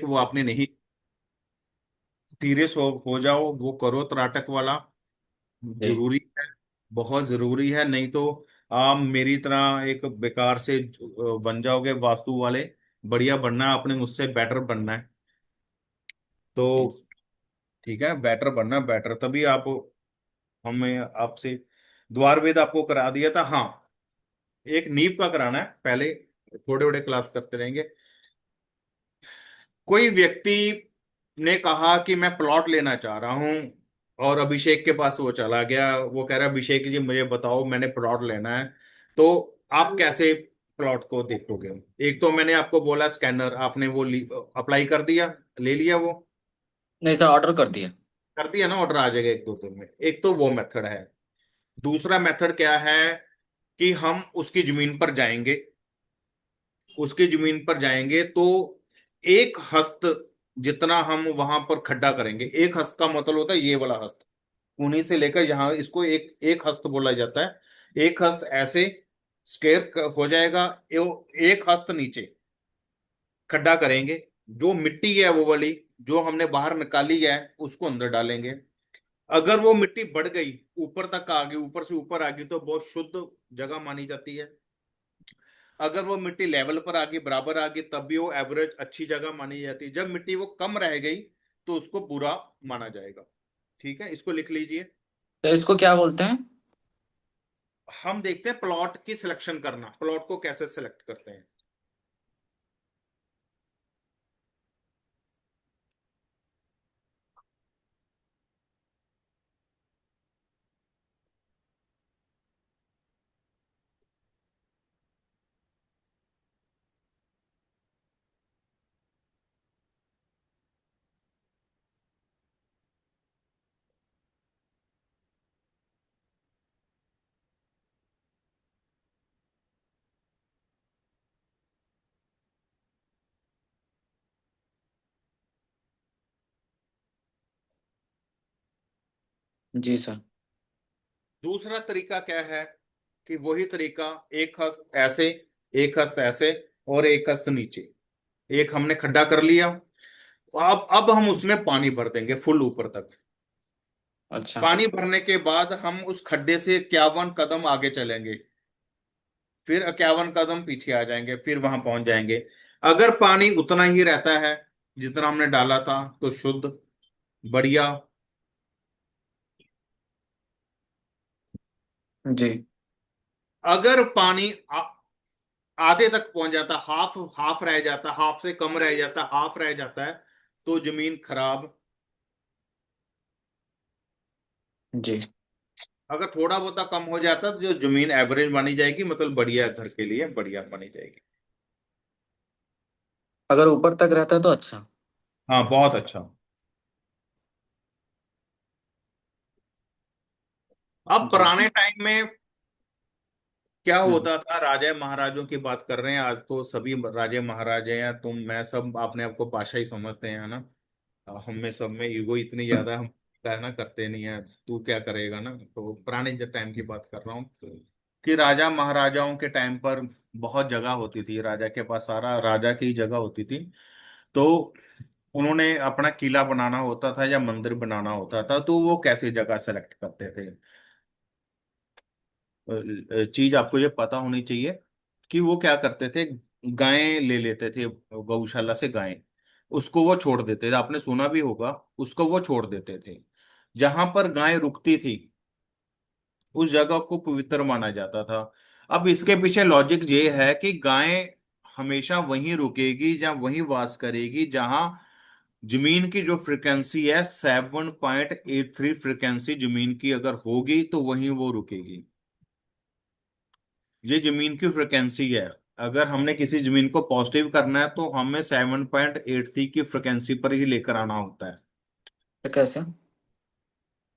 वो आपने नहीं। सीरियस हो जाओ, वो करो त्राटक वाला, जी। जरूरी है, बहुत जरूरी है। नहीं तो आप मेरी तरह एक बेकार से बन जाओगे वास्तु वाले। बढ़िया बनना है आपने, मुझसे बेटर बनना है। जी। तो ठीक है, बेटर बनना, बेटर तभी आप, हमें आपसे द्वार वेद आपको करा दिया था। हाँ, एक नींव का कराना है पहले, थोड़े थोड़े क्लास करते रहेंगे। कोई व्यक्ति ने कहा कि मैं प्लॉट लेना चाह रहा हूं, और अभिषेक के पास वो चला गया, वो कह रहा है अभिषेक जी मुझे बताओ मैंने प्लॉट लेना है। तो आप कैसे प्लॉट को देखोगे? एक तो मैंने आपको बोला स्कैनर, आपने वो अप्लाई कर दिया, ले लिया वो, नहीं सर, ऑर्डर कर दिया। कर दिया ना, ऑर्डर आ जाएगा एक दो दिन में। एक तो वो मेथड है। दूसरा मेथड क्या है कि हम उसकी जमीन पर जाएंगे, उसकी जमीन पर जाएंगे तो एक हस्त जितना हम वहां पर खड्डा करेंगे, एक हस्त का मतलब होता है ये वाला हस्त, उन्हीं से लेकर यहाँ इसको एक एक हस्त बोला जाता है। एक हस्त ऐसे स्क्वायर हो जाएगा, एक हस्त नीचे खड्डा करेंगे, जो मिट्टी है वो वाली जो हमने बाहर निकाली है उसको अंदर डालेंगे। अगर वो मिट्टी बढ़ गई, ऊपर तक आ गई, ऊपर से ऊपर आ गई, तो बहुत शुद्ध जगह मानी जाती है। अगर वो मिट्टी लेवल पर आ गई, बराबर आ गई, तब भी वो एवरेज अच्छी जगह मानी जाती है। जब मिट्टी वो कम रह गई तो उसको बुरा माना जाएगा। ठीक है, इसको लिख लीजिए। तो इसको क्या बोलते हैं? हम देखते हैं प्लॉट की सिलेक्शन करना, प्लॉट को कैसे सिलेक्ट करते हैं। जी सर। दूसरा तरीका क्या है कि वही तरीका, एक हस्त ऐसे, एक हस्त ऐसे, और एक हस्त नीचे, एक हमने खड्डा कर लिया। अब हम उसमें पानी भर देंगे फुल ऊपर तक। अच्छा। पानी भरने के बाद हम उस खड्डे से 51 कदम आगे चलेंगे, फिर 51 कदम पीछे आ जाएंगे, फिर वहां पहुंच जाएंगे। अगर पानी उतना ही रहता है जितना हमने डाला था तो शुद्ध, बढ़िया। जी। अगर पानी आधे तक पहुंच जाता, हाफ हाफ रह जाता, हाफ से कम रह जाता, हाफ रह जाता है, तो जमीन खराब। जी। अगर थोड़ा बहुत कम हो जाता तो जो जमीन एवरेज मानी जाएगी, मतलब बढ़िया, घर के लिए बढ़िया मानी जाएगी। अगर ऊपर तक रहता है तो अच्छा। हाँ, बहुत अच्छा। अब जी। पुराने टाइम में क्या हम्म। होता था, राजा महाराजों की बात कर रहे हैं, आज तो सभी राजे महाराजे हैं, तुम मैं सब अपने आप को बादशाह ही समझते हैं, है ना। हम में सब में ईगो इतनी ज्यादा, हम कहना करते नहीं है, तू क्या करेगा ना। तो पुराने टाइम की बात कर रहा हूँ कि राजा महाराजाओं के टाइम पर बहुत जगह होती थी, राजा के पास सारा राजा की जगह होती थी। तो उन्होंने अपना किला बनाना होता था या मंदिर बनाना होता था, तो वो कैसे जगह सेलेक्ट करते थे? चीज आपको ये पता होनी चाहिए कि वो क्या करते थे। गायें ले लेते थे, गौशाला से गायें, उसको वो छोड़ देते थे, आपने सुना भी होगा, उसको वो छोड़ देते थे। जहां पर गाय रुकती थी उस जगह को पवित्र माना जाता था। अब इसके पीछे लॉजिक ये है कि गाय हमेशा वहीं रुकेगी या वहीं वास करेगी जहां जमीन की जो फ्रिक्वेंसी है 7.83 फ्रिक्वेंसी जमीन की अगर होगी तो वहीं वो रुकेगी। ये जमीन की फ्रिक्वेंसी है। अगर हमने किसी जमीन को पॉजिटिव करना है तो हमें 7.83 की फ्रिक्वेंसी पर ही लेकर आना होता है। तो कैसे?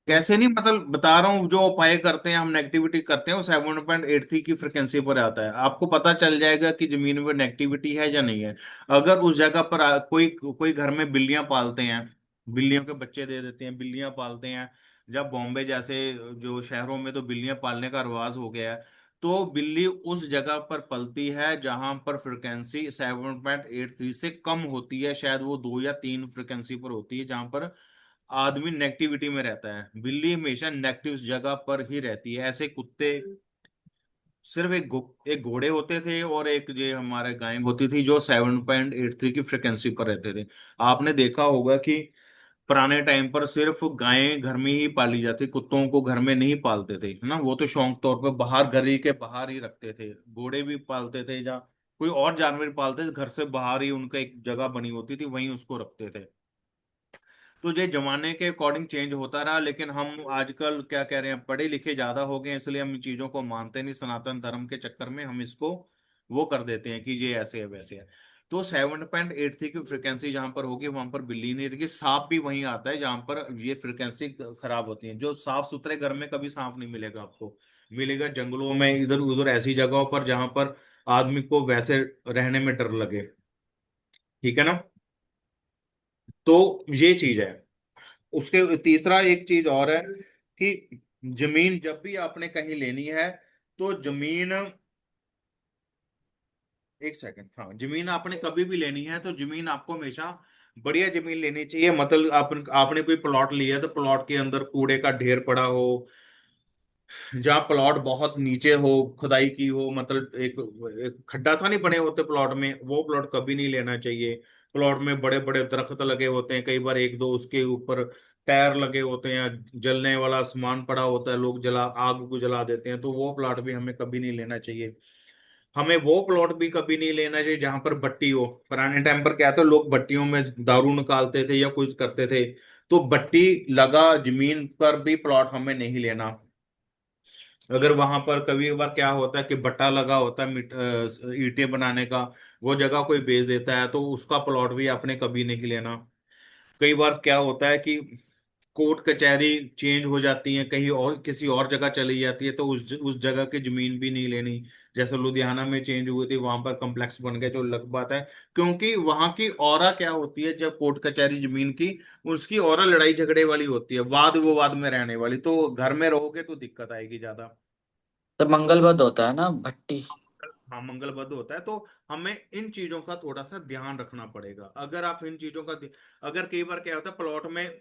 कैसे नहीं, मतलब बता रहा हूँ, जो उपाय करते हैं हम, नेगेटिविटी करते हैं, वो 7.83 की फ्रिक्वेंसी पर आता है। आपको पता चल जाएगा कि जमीन में नेगेटिविटी है या नहीं है। अगर उस जगह पर कोई कोई घर में बिल्लियां पालते हैं, बिल्लियों के बच्चे दे देते हैं, बिल्लियां पालते हैं, जब बॉम्बे जैसे जो शहरों में तो बिल्लियां पालने का रिवाज हो गया है, तो बिल्ली उस जगह पर पलती है जहां पर फ्रिक्वेंसी 7.83 से कम होती है, शायद वो 2 या 3 फ्रिक्वेंसी पर होती है, जहां पर आदमी नेगेटिविटी में रहता है। बिल्ली हमेशा नेगेटिव जगह पर ही रहती है। ऐसे कुत्ते सिर्फ एक घोड़े होते थे और एक जो हमारे गाय होती थी जो 7.83 की फ्रिक्वेंसी पर रहते थे। आपने देखा होगा कि पुराने टाइम पर सिर्फ गायें घर में ही पाली जाती, कुत्तों को घर में नहीं पालते थे, है ना। वो तो शौक तौर पर बाहर, गली के बाहर ही रखते थे। घोड़े भी पालते थे, या कोई और जानवर पालते थे, घर से बाहर ही उनका एक जगह बनी होती थी, वहीं उसको रखते थे। तो ये जमाने के अकॉर्डिंग चेंज होता रहा, लेकिन हम आजकल क्या कह रहे हैं, पढ़े लिखे ज्यादा हो गए हैं, इसलिए हम इन चीजों को मानते नहीं। सनातन धर्म के चक्कर में हम इसको वो कर देते हैं कि ये ऐसे है वैसे है। तो 7.83 की फ्रिक्वेंसी जहां पर होगी वहां पर बिल्ली नहीं रहेगी। सांप भी वहीं आता है जहां पर ये फ्रिक्वेंसी खराब होती है। जो साफ सुथरे घर में कभी सांप नहीं मिलेगा आपको, मिलेगा जंगलों में, इधर उधर ऐसी जगहों पर जहां पर आदमी को वैसे रहने में डर लगे। ठीक है ना। तो ये चीज है। उसके तीसरा एक चीज और है कि जमीन जब भी आपने कहीं लेनी है, तो जमीन, एक सेकंड, हाँ, जमीन आपने कभी भी लेनी है तो जमीन आपको हमेशा बढ़िया जमीन लेनी चाहिए। मतलब आपने कोई प्लॉट लिया तो प्लॉट के अंदर कूड़े का ढेर पड़ा हो, जहाँ प्लॉट बहुत नीचे हो, खुदाई की हो, मतलब एक खड्डा सा नहीं बने होते प्लॉट में, वो प्लॉट कभी नहीं लेना चाहिए। प्लॉट में बड़े बड़े दरख्त लगे होते हैं, कई बार एक दो उसके ऊपर टायर लगे होते हैं, जलने वाला सामान पड़ा होता है, लोग जला आग को जला देते हैं, तो वो प्लॉट भी हमें कभी नहीं लेना चाहिए। हमें वो प्लॉट भी कभी नहीं लेना चाहिए जहां पर भट्टी हो। पुराने टाइम पर क्या था, लोग भट्टियों में दारू निकालते थे या कुछ करते थे, तो भट्टी लगा जमीन पर भी प्लॉट हमें नहीं लेना। अगर वहां पर कभी बार क्या होता है कि भट्टा लगा होता है ईंटें बनाने का, वो जगह कोई बेच देता है, तो उसका प्लॉट भी आपने कभी नहीं लेना। कई बार क्या होता है कि कोर्ट कचहरी चेंज हो जाती है, कहीं और किसी और जगह चली जाती है, तो उस जगह की जमीन भी नहीं लेनी। जैसे लुधियाना में चेंज हुई थी, वहां पर कॉम्प्लेक्स बन गए, जो अलग बात है। क्योंकि वहां की ऑरा क्या होती है, जब कोर्ट कचहरी जमीन की, उसकी ऑरा लड़ाई झगड़े वाली होती है, वाद विवाद में रहने वाली, तो घर में रहोगे तो दिक्कत आएगी ज्यादा। तो मंगलबद्ध होता है ना भट्टी। हाँ, मंगलबद्ध होता है, तो हमें इन चीजों का थोड़ा सा ध्यान रखना पड़ेगा। अगर आप इन चीजों का अगर कई बार क्या होता है प्लॉट में,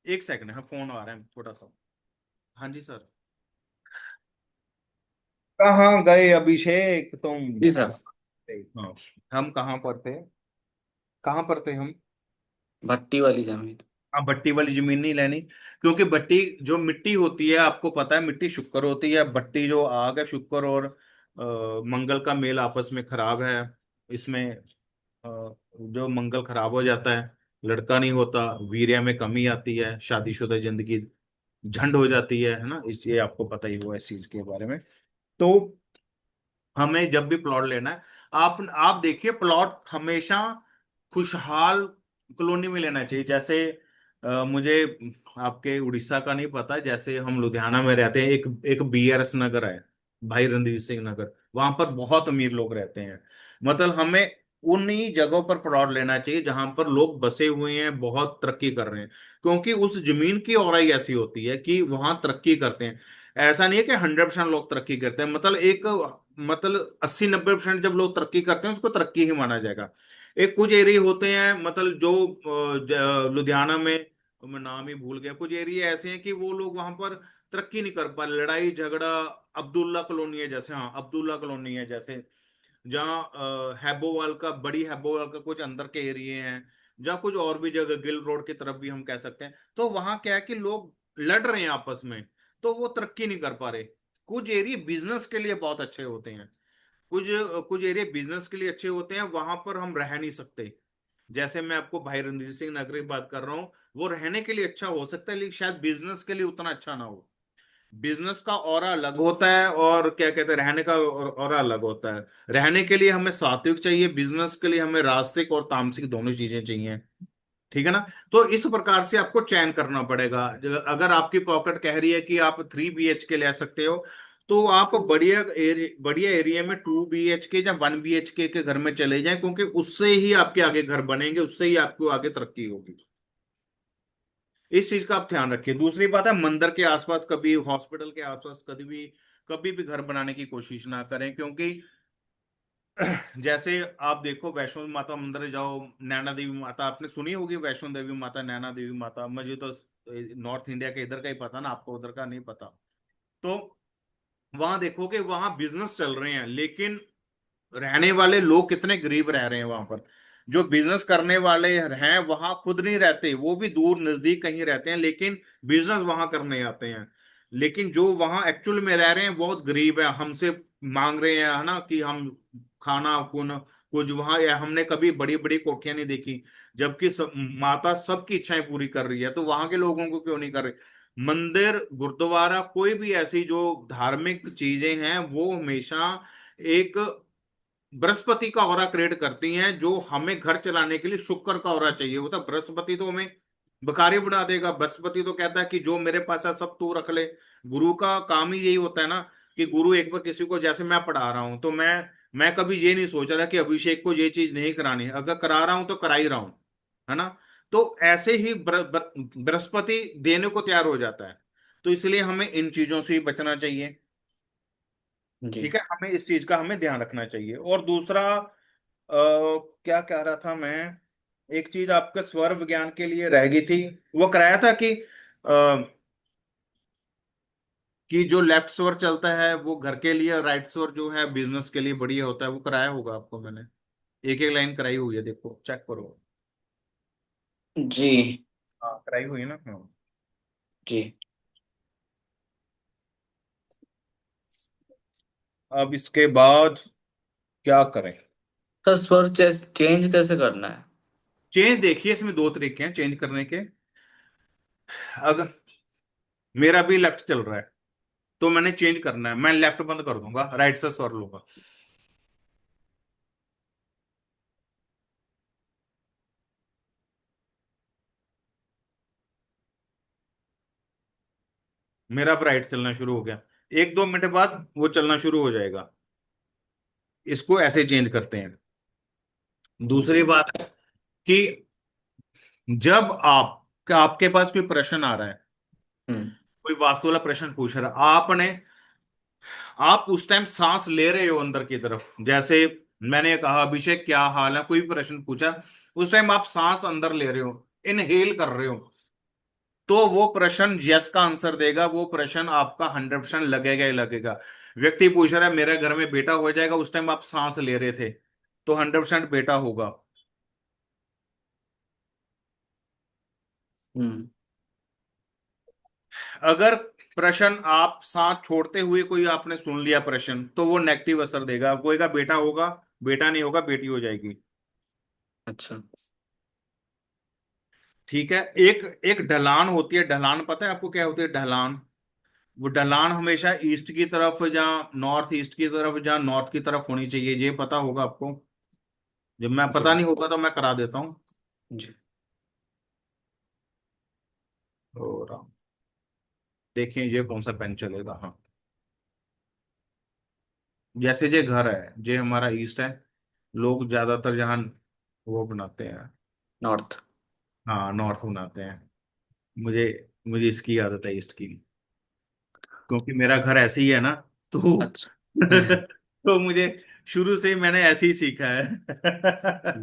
एक सेकंड है, फोन आ रहा है थोड़ा सा। हाँ जी सर। कहाँ गए अभिषेक तुम? जी सर। हाँ, हम कहाँ पर थे, कहाँ पर थे हम? भट्टी वाली जमीन। हाँ, भट्टी वाली जमीन नहीं लेनी। क्योंकि भट्टी जो मिट्टी होती है, आपको पता है मिट्टी शुक्र होती है, भट्टी जो आग है, शुक्र और मंगल का मेल आपस में खराब है। इसमें जो मंगल खराब हो जाता है, लड़का नहीं होता, वीर्य में कमी आती है, शादीशुदा जिंदगी झंड हो जाती है ना। इस ये आपको पता ही होगा इस चीज के बारे में। तो हमें जब भी प्लॉट लेना है, आप देखिए प्लॉट हमेशा खुशहाल कॉलोनी में लेना चाहिए। जैसे मुझे आपके उड़ीसा का नहीं पता, जैसे हम लुधियाना में रहते हैं, एक एक बीआरएस नगर है, भाई रणधीर सिंह नगर, वहां पर बहुत अमीर लोग रहते हैं। मतलब हमें उन्हीं जगहों पर प्लॉट लेना चाहिए जहां पर लोग बसे हुए हैं, बहुत तरक्की कर रहे हैं। क्योंकि उस जमीन की औराई ऐसी होती है कि वहां तरक्की करते हैं। ऐसा नहीं है कि 100% लोग तरक्की करते हैं, मतलब एक, मतलब 80-90% जब लोग तरक्की करते हैं उसको तरक्की ही माना जाएगा। एक कुछ एरिया होते हैं, मतलब जो लुधियाना में, मैं नाम ही भूल गया, कुछ एरिया ऐसे हैं कि वो लोग वहां पर तरक्की नहीं कर पा रहे, लड़ाई झगड़ा। अब्दुल्ला कॉलोनी है जैसे, हाँ अब्दुल्ला कॉलोनी है जैसे, जहाँ हैबोवाल का, बड़ी हैबोवाल का कुछ अंदर के एरिया हैं, जहाँ कुछ और भी जगह गिल रोड की तरफ भी हम कह सकते हैं, तो वहां क्या है कि लोग लड़ रहे हैं आपस में, तो वो तरक्की नहीं कर पा रहे। कुछ एरिया बिजनेस के लिए बहुत अच्छे होते हैं, कुछ कुछ एरिया बिजनेस के लिए अच्छे होते हैं, वहां पर हम रह नहीं सकते। जैसे मैं आपको भाई रणधीर सिंह नगर की बात कर रहा हूँ, वो रहने के लिए अच्छा हो सकता है, लेकिन शायद बिजनेस के लिए उतना अच्छा ना हो। बिजनेस का ऑरा अलग होता है, और क्या कहते हैं, रहने का ऑरा अलग होता है। रहने के लिए हमें सात्विक चाहिए, बिजनेस के लिए हमें राजसिक और तामसिक दोनों चीजें चाहिए। ठीक है ना। तो इस प्रकार से आपको चयन करना पड़ेगा। अगर आपकी पॉकेट कह रही है कि आप 3 BHK ले सकते हो, तो आप बढ़िया एरिया में 2 BHK या 1 BHK के घर में चले जाएं, क्योंकि उससे ही आपके आगे घर बनेंगे, उससे ही आपको आगे तरक्की होगी। इस चीज का आप ध्यान रखिए। दूसरी बात है, मंदिर के आसपास कभी, हॉस्पिटल के आसपास कभी भी कभी भी घर बनाने की कोशिश ना करें, क्योंकि जैसे आप देखो वैष्णो माता मंदिर जाओ, नैना देवी माता आपने सुनी होगी, वैष्णो देवी माता, नैना देवी माता, मुझे तो नॉर्थ इंडिया के इधर का ही पता ना, आपको उधर का नहीं पता। तो वहां देखोगे वहां बिजनेस चल रहे हैं, लेकिन रहने वाले लोग कितने गरीब रह रहे हैं वहां पर। जो बिजनेस करने वाले हैं वहां खुद नहीं रहते, वो भी दूर नजदीक कहीं रहते हैं, लेकिन बिजनेस वहां करने आते हैं। लेकिन जो वहां एक्चुअल में रह रहे हैं बहुत गरीब है, हमसे मांग रहे हैं, है ना, कि हम खाना कुन कुछ वहां, या हमने कभी बड़ी बड़ी कोठियां नहीं देखी, जबकि माता सबकी इच्छाएं पूरी कर रही है, तो वहां के लोगों को क्यों नहीं कर रही। मंदिर, गुरुद्वारा, कोई भी ऐसी जो धार्मिक चीजें हैं वो हमेशा एक बृहस्पति का ऑरा क्रिएट करती हैं, जो हमें घर चलाने के लिए शुक्र का ऑरा चाहिए होता है। बृहस्पति तो हमें भिखारी बना देगा, बृहस्पति तो कहता है कि जो मेरे पास है सब तू रख ले। गुरु का काम ही यही होता है ना, कि गुरु एक बार किसी को, जैसे मैं पढ़ा रहा हूं तो मैं कभी ये नहीं सोच रहा कि अभिषेक को ये चीज नहीं करानी है, अगर करा रहा हूं तो करा ही रहा हूं, है ना। तो ऐसे ही बृहस्पति देने को तैयार हो जाता है। तो इसलिए हमें इन चीजों से ही बचना चाहिए। जी। ठीक है, हमें इस चीज का हमें ध्यान रखना चाहिए। और दूसरा, क्या कह रहा था मैं, एक चीज आपके स्वर विज्ञान के लिए रह गई थी, वो कराया था कि जो लेफ्ट स्वर चलता है वो घर के लिए, राइट स्वर जो है बिजनेस के लिए बढ़िया होता है, वो कराया होगा आपको मैंने। एक एक लाइन कराई हुई है, देखो चेक करो। जी। हाँ कराई हुई है ना, हाँ। जी। अब इसके बाद क्या करें। सर स्वर चेंज कैसे करना है? चेंज देखिए, इसमें दो तरीके हैं चेंज करने के। अगर मेरा भी लेफ्ट चल रहा है तो मैंने चेंज करना है, मैं लेफ्ट बंद कर दूंगा, राइट से स्वर लूंगा। मेरा अब राइट चलना शुरू हो गया, एक दो मिनट बाद वो चलना शुरू हो जाएगा। इसको ऐसे चेंज करते हैं। दूसरी जी। बात है कि जब आपके पास कोई प्रश्न आ रहा है, हम्म। कोई वास्तु वाला प्रश्न पूछ रहा है, आप उस टाइम सांस ले रहे हो अंदर की तरफ, जैसे मैंने कहा अभिषेक क्या हाल है, कोई भी प्रश्न पूछा, उस टाइम आप सांस अंदर ले रहे हो, इनहेल कर रहे हो, तो वो प्रश्न यस का आंसर देगा, वो प्रश्न आपका 100% लगेगा ही लगेगा। व्यक्ति पूछ रहा है मेरे घर में बेटा हो जाएगा, उस टाइम आप सांस ले रहे थे, तो 100% बेटा होगा। हम्म। अगर प्रश्न आप सांस छोड़ते हुए कोई आपने सुन लिया प्रश्न, तो वो नेगेटिव असर देगा, कोई का बेटा होगा, बेटा नहीं होगा, बेटी हो जाएगी। अच्छा। ठीक है। एक एक ढलान होती है, ढलान पता है आपको क्या होती है ढलान। वो ढलान हमेशा ईस्ट की तरफ या नॉर्थ ईस्ट की तरफ या नॉर्थ की तरफ होनी चाहिए, ये पता होगा आपको। जब मैं जी। पता नहीं होगा तो मैं करा देता हूँ। जी। और देखें ये कौन सा पेन चलेगा, हाँ। जैसे ये घर है, ये हमारा ईस्ट है, लोग ज्यादातर जहाँ वो बनाते हैं, नॉर्थ। हाँ नॉर्थ बनाते हैं। मुझे मुझे इसकी आदत है ईस्ट की, क्योंकि मेरा घर ऐसे ही है ना, तो अच्छा। तो मुझे शुरू से ही मैंने ऐसे ही सीखा है।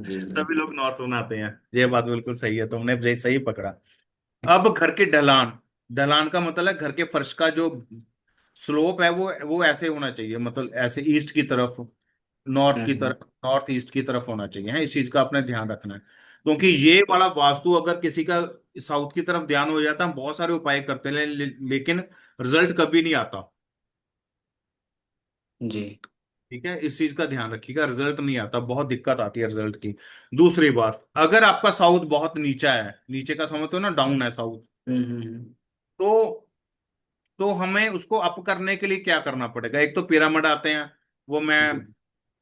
जी। सभी लोग नॉर्थ बनाते हैं, ये बात बिल्कुल सही है, तुमने सही पकड़ा। अब घर के ढलान, ढलान का मतलब है घर के फर्श का जो स्लोप है वो ऐसे होना चाहिए, मतलब ऐसे ईस्ट की तरफ, नॉर्थ की हम्म। तरफ, नॉर्थ ईस्ट की तरफ होना चाहिए, है, इस चीज का आपने ध्यान रखना है। क्योंकि ये वाला वास्तु अगर किसी का साउथ की तरफ ध्यान हो जाता है, हम बहुत सारे उपाय करते हैं, लेकिन रिजल्ट कभी नहीं आता। जी। ठीक है, इस चीज का ध्यान रखिएगा, रिजल्ट नहीं आता, बहुत दिक्कत आती है रिजल्ट की। दूसरी बात, अगर आपका साउथ बहुत नीचा है, नीचे का समझ तो ना, डाउन है साउथ, हम्म। तो हमें उसको अप करने के लिए क्या करना पड़ेगा। एक तो पिरामिड आते हैं, वो मैं, जी।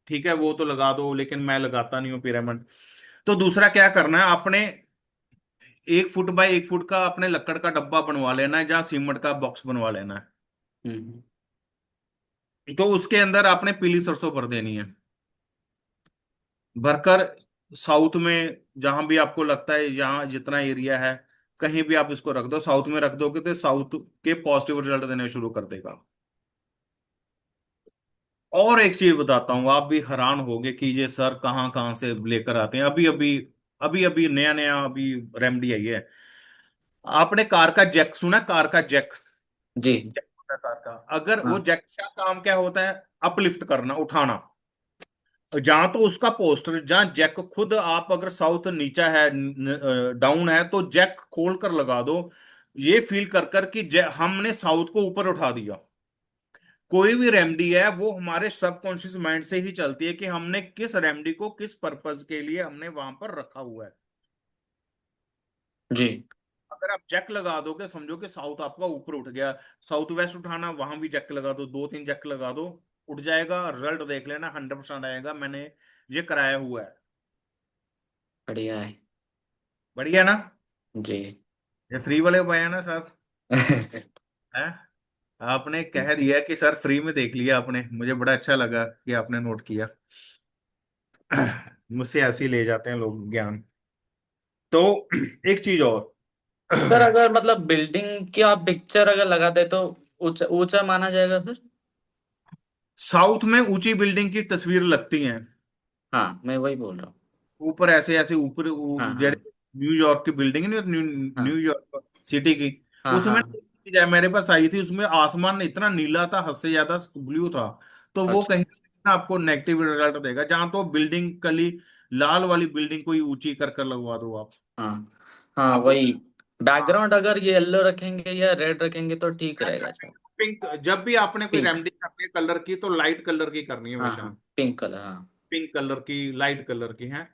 ठीक है वो तो लगा दो, लेकिन मैं लगाता नहीं हूँ पिरामिड। तो दूसरा क्या करना है आपने, 1 फुट बाय 1 फुट का अपने लकड़ का डब्बा बनवा लेना है, जहाँ सीमेंट का बॉक्स बनवा लेना हम्म। है, तो उसके अंदर आपने पीली सरसों भर देनी है, भरकर साउथ में जहां भी आपको लगता है, यहाँ जितना एरिया है, कहीं भी आप इसको रख दो, साउथ में रख दोगे तो साउथ के पॉजिटिव रिजल्ट देने शुरू कर देगा। और एक चीज बताता हूँ, आप भी हैरान होगे कि ये सर कहाँ कहाँ से लेकर आते हैं। अभी अभी नया नया अभी रेमडी आई है। आपने कार का जैक सुना, कार का जैक? जी। जैक होता है कार का, अगर वो हाँ। जैक का काम क्या होता है? अपलिफ्ट करना, उठाना। जहां तो उसका पोस्टर, जहां जैक खुद, आप अगर साउथ नीचा है, डाउन है, तो जैक खोल कर लगा दो। ये फील कर कर कि हमने साउथ को ऊपर उठा दिया। कोई भी रेमेडी है वो हमारे सबकॉन्शियस माइंड से ही चलती है कि हमने किस रेमेडी को किस पर्पज के लिए हमने वहां पर रखा हुआ है। जी। अगर आप जैक लगा दोगे, समझो कि साउथ आपका ऊपर उठ गया। साउथ वेस्ट उठाना, वहां भी जैक लगा दो, दो तीन जैक लगा दो, उठ जाएगा। रिजल्ट देख लेना, 100% आएगा। मैंने ये कराया हुआ है। बढ़िया है। बढ़िया ना? जी। ये फ्री वाले उपाय है ना सर? है? आपने कह दिया कि सर फ्री में देख लिया आपने, मुझे बड़ा अच्छा लगा कि आपने नोट किया। मुझसे ऐसे ही ले जाते हैं लोग ज्ञान। तो एक चीज और। सर अगर मतलब बिल्डिंग की आप पिक्चर अगर लगा दे तो ऊंचा ऊंचा माना जाएगा सर? साउथ में ऊंची बिल्डिंग की तस्वीर लगती हैं। हाँ, मैं वही बोल रहा हूँ। ऊपर ऐसे ऐसे ऊपर हाँ जड़े। हाँ न्यूयॉर्क की बिल्डिंग नहीं होती, हाँ न्यूयॉर्क सिटी की। हाँ उसमें हाँ। मेरे पास आई थी, उसमें आसमान इतना नीला था, हद से ज्यादा ब्लू था। तो वो अच्छा। कहीं ना आपको नेगेटिव रिजल्ट देगा। जहां तो बिल्डिंग कली लाल वाली बिल्डिंग कोई ऊंची कर कर लगवा दो आप। हाँ हाँ, आपको वही। हाँ, बैकग्राउंड अगर ये येलो रखेंगे या रेड रखेंगे तो ठीक रहेगा सर। पिंक। जब भी आपने कोई पिंक। रेमेडी करनी है कलर की, तो लाइट कलर की करनी है हाँ हमेशा। हाँ, पिंक कलर, हाँ। पिंक कलर की, लाइट कलर की है।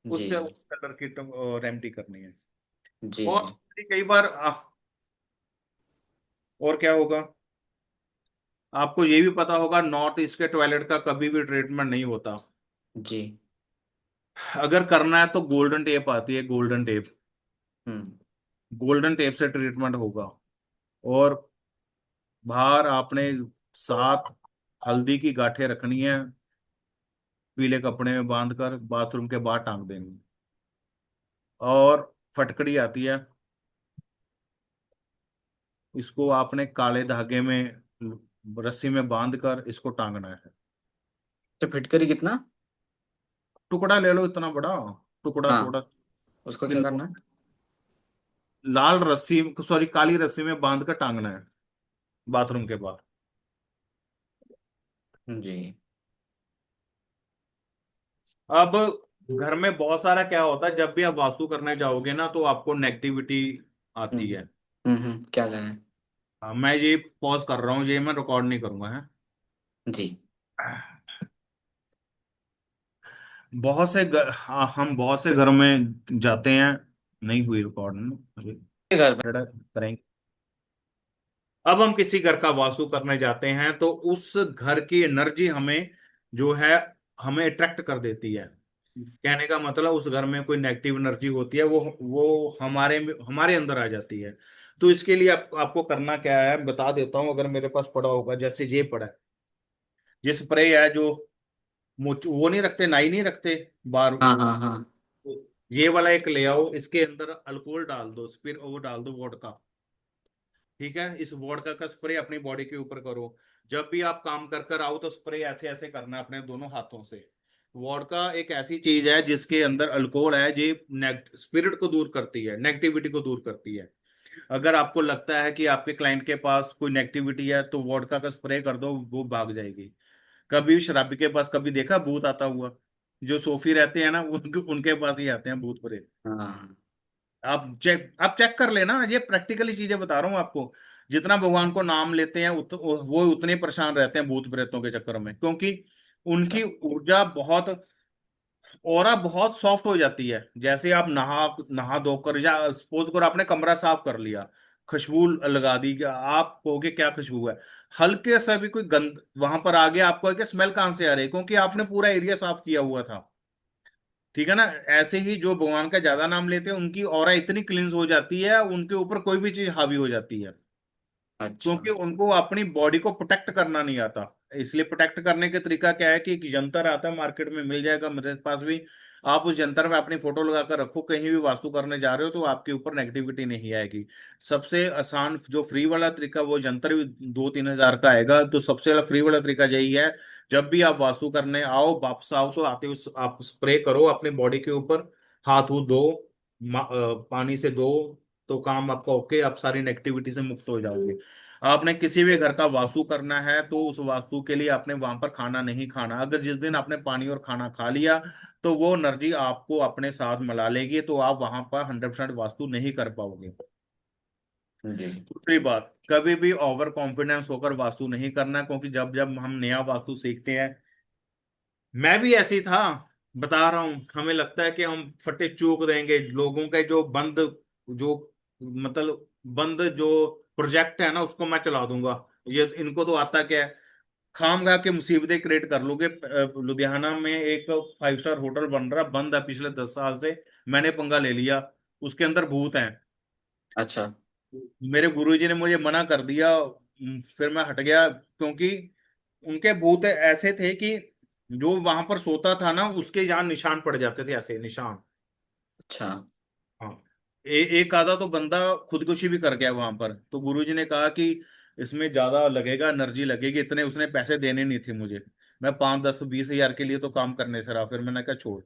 जी उससे जी। उस कलर की रेमेडी करनी है। जी और जी। कई बार और क्या होगा, आपको ये भी पता होगा, नॉर्थ ईस्ट के टॉयलेट का कभी भी ट्रीटमेंट नहीं होता। जी। अगर करना है तो गोल्डन टेप आती है, गोल्डन टेप। हम्म। गोल्डन टेप से ट्रीटमेंट होगा। और बाहर आपने 7 हल्दी की गांठें रखनी है, पीले कपड़े में बांध कर बाथरूम के बाहर टांग देंगे। और फटकड़ी आती है, इसको आपने काले धागे में रस्सी में बांध कर इसको टांगना है। तो फिटकरी कितना? टुकड़ा ले लो, इतना बड़ा टुकड़ा हाँ, थोड़ा। उसको क्या करना है? लाल रस्सी, सॉरी, काली रस्सी में बांध कर टांगना है बाथरूम के बाहर। जी। अब घर में बहुत सारा क्या होता है, जब भी आप वास्तु करने जाओगे ना, तो आपको नेगेटिविटी आती है। क्या करें? हाँ, मैं ये पॉज कर रहा हूँ, ये मैं रिकॉर्ड नहीं करूंगा है। जी। हम बहुत से घर में जाते हैं। नहीं हुई रिकॉर्ड ना, घर पे। करेंगे। अब हम किसी घर का वास्तु करने जाते हैं, तो उस घर की एनर्जी हमें जो है, हमें अट्रैक्ट कर देती है। कहने का मतलब, उस घर में कोई नेगेटिव एनर्जी होती है, वो हमारे हमारे अंदर आ जाती है। तो इसके लिए आपको करना क्या है, बता देता हूँ। अगर मेरे पास पड़ा होगा, जैसे ये पड़ा है, ये स्प्रे है जो वो नहीं रखते, नाई नहीं रखते बार हाँ वो। हाँ हाँ। ये वाला एक ले आओ, इसके अंदर अल्कोहल डाल दो, फिर वो डाल दो वोडका। ठीक है, इस वोडका का स्प्रे अपनी बॉडी के ऊपर करो। जब भी आप काम कर कर आओ, तो स्प्रे ऐसे ऐसे करना है अपने दोनों हाथों से। वोडका एक ऐसी चीज है जिसके अंदर अल्कोहल है, ये स्पिरिट को दूर करती है, नेगेटिविटी को दूर करती है। अगर आपको लगता है कि आपके क्लाइंट के पास कोई नेगेटिविटी है, तो वोडका का स्प्रे कर दो, वो भाग जाएगी। कभी शराबी के पास कभी देखा भूत आता हुआ? जो सोफी रहते हैं ना, उनके पास ही आते हैं भूत प्रेत। हाँ। आप चेक कर लेना, ये प्रैक्टिकली चीजें बता रहा हूँ आपको। जितना भगवान को नाम लेते हैं, वो उतने परेशान रहते हैं भूत प्रेतों के चक्कर में, क्योंकि उनकी ऊर्जा बहुत, ऑरा बहुत सॉफ्ट हो जाती है। जैसे आप नहा नहा धोकर, या सपोज करो आपने कमरा साफ कर लिया, खुशबू लगा दी, कि आप कहोगे क्या खुशबू है। हल्के सा भी कोई गंद वहां पर आ गया, आपको कि स्मेल कहाँ से आ रही है, क्योंकि आपने पूरा एरिया साफ किया हुआ था। ठीक है ना? ऐसे ही जो भगवान का ज्यादा नाम लेते हैं, उनकी ऑरा इतनी क्लींस हो जाती है, उनके ऊपर कोई भी चीज हावी हो जाती है। अच्छा। क्योंकि उनको अपनी बॉडी को प्रोटेक्ट करना नहीं आता। इसलिए प्रोटेक्ट करने का तरीका क्या है कि एक यंत्र आता है, मार्केट में मिल जाएगा, मेरे पास भी। आप उस यंत्र में अपनी फोटो लगाकर रखो, कहीं भी वास्तु करने जा रहे हो तो आपके ऊपर नेगेटिविटी नहीं आएगी। सबसे आसान जो फ्री वाला तरीका, वो यंत्र भी 2-3 हजार का आएगा। तो सबसे वाला फ्री वाला तरीका यही है, जब भी आप वास्तु करने आओ, वापस आओ, तो आते हुए आप स्प्रे करो अपनी बॉडी के ऊपर, हाथ हूथ धो, पानी से धो, तो काम आपका ओके, आप सारी नेगेटिविटी से मुक्त हो जाओगे। आपने किसी भी घर का वास्तु करना है तो उस वास्तु के लिए आपने वहां पर खाना नहीं खाना। अगर जिस दिन आपने पानी और खाना खा लिया तो वो एनर्जी आपको अपने साथ मिला लेगी, तो आप वहां पर 100% वास्तु नहीं कर पाओगे। जी। दूसरी बात, कभी भी ओवर कॉन्फिडेंस होकर वास्तु नहीं करना, क्योंकि जब जब हम नया वास्तु सीखते हैं, मैं भी ऐसी था, बता रहा हूं, हमें लगता है कि हम फटे चूक देंगे लोगों के जो बंद, जो मतलब बंद जो प्रोजेक्ट है ना, उसको मैं चला दूंगा। ये इनको तो आता क्या है, खाम खा के मुसीबतें क्रिएट कर लोगे। लुधियाना में एक 5 स्टार होटल बन रहा, बंद है पिछले 10 साल से, मैंने पंगा ले लिया, उसके अंदर भूत हैं। अच्छा। मेरे गुरुजी ने मुझे मना कर दिया, फिर मैं हट गया, क्योंकि उनके भूत ऐसे थे कि जो वहां पर सोता था ना, उसके यहाँ निशान पड़ जाते थे, ऐसे निशान। अच्छा। हाँ। एक आधा तो बंदा खुदकुशी भी कर गया वहां पर, तो गुरुजी ने कहा कि इसमें ज्यादा लगेगा, एनर्जी लगेगी, इतने उसने पैसे देने नहीं थे मुझे। मैं 5, 10, 20 हजार के लिए तो काम करने से रहा, फिर मैंने कहा छोड़।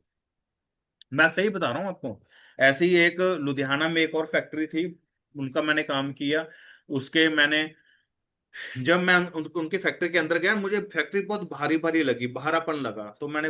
मैं सही बता रहा हूँ आपको। ऐसे ही एक लुधियाना में एक और फैक्ट्री थी, उनका मैंने काम किया। उसके मैंने, जब मैं उनकी फैक्ट्री के अंदर गया, मुझे फैक्ट्री बहुत भारी भारी लगी, भारापन लगा। तो मैंने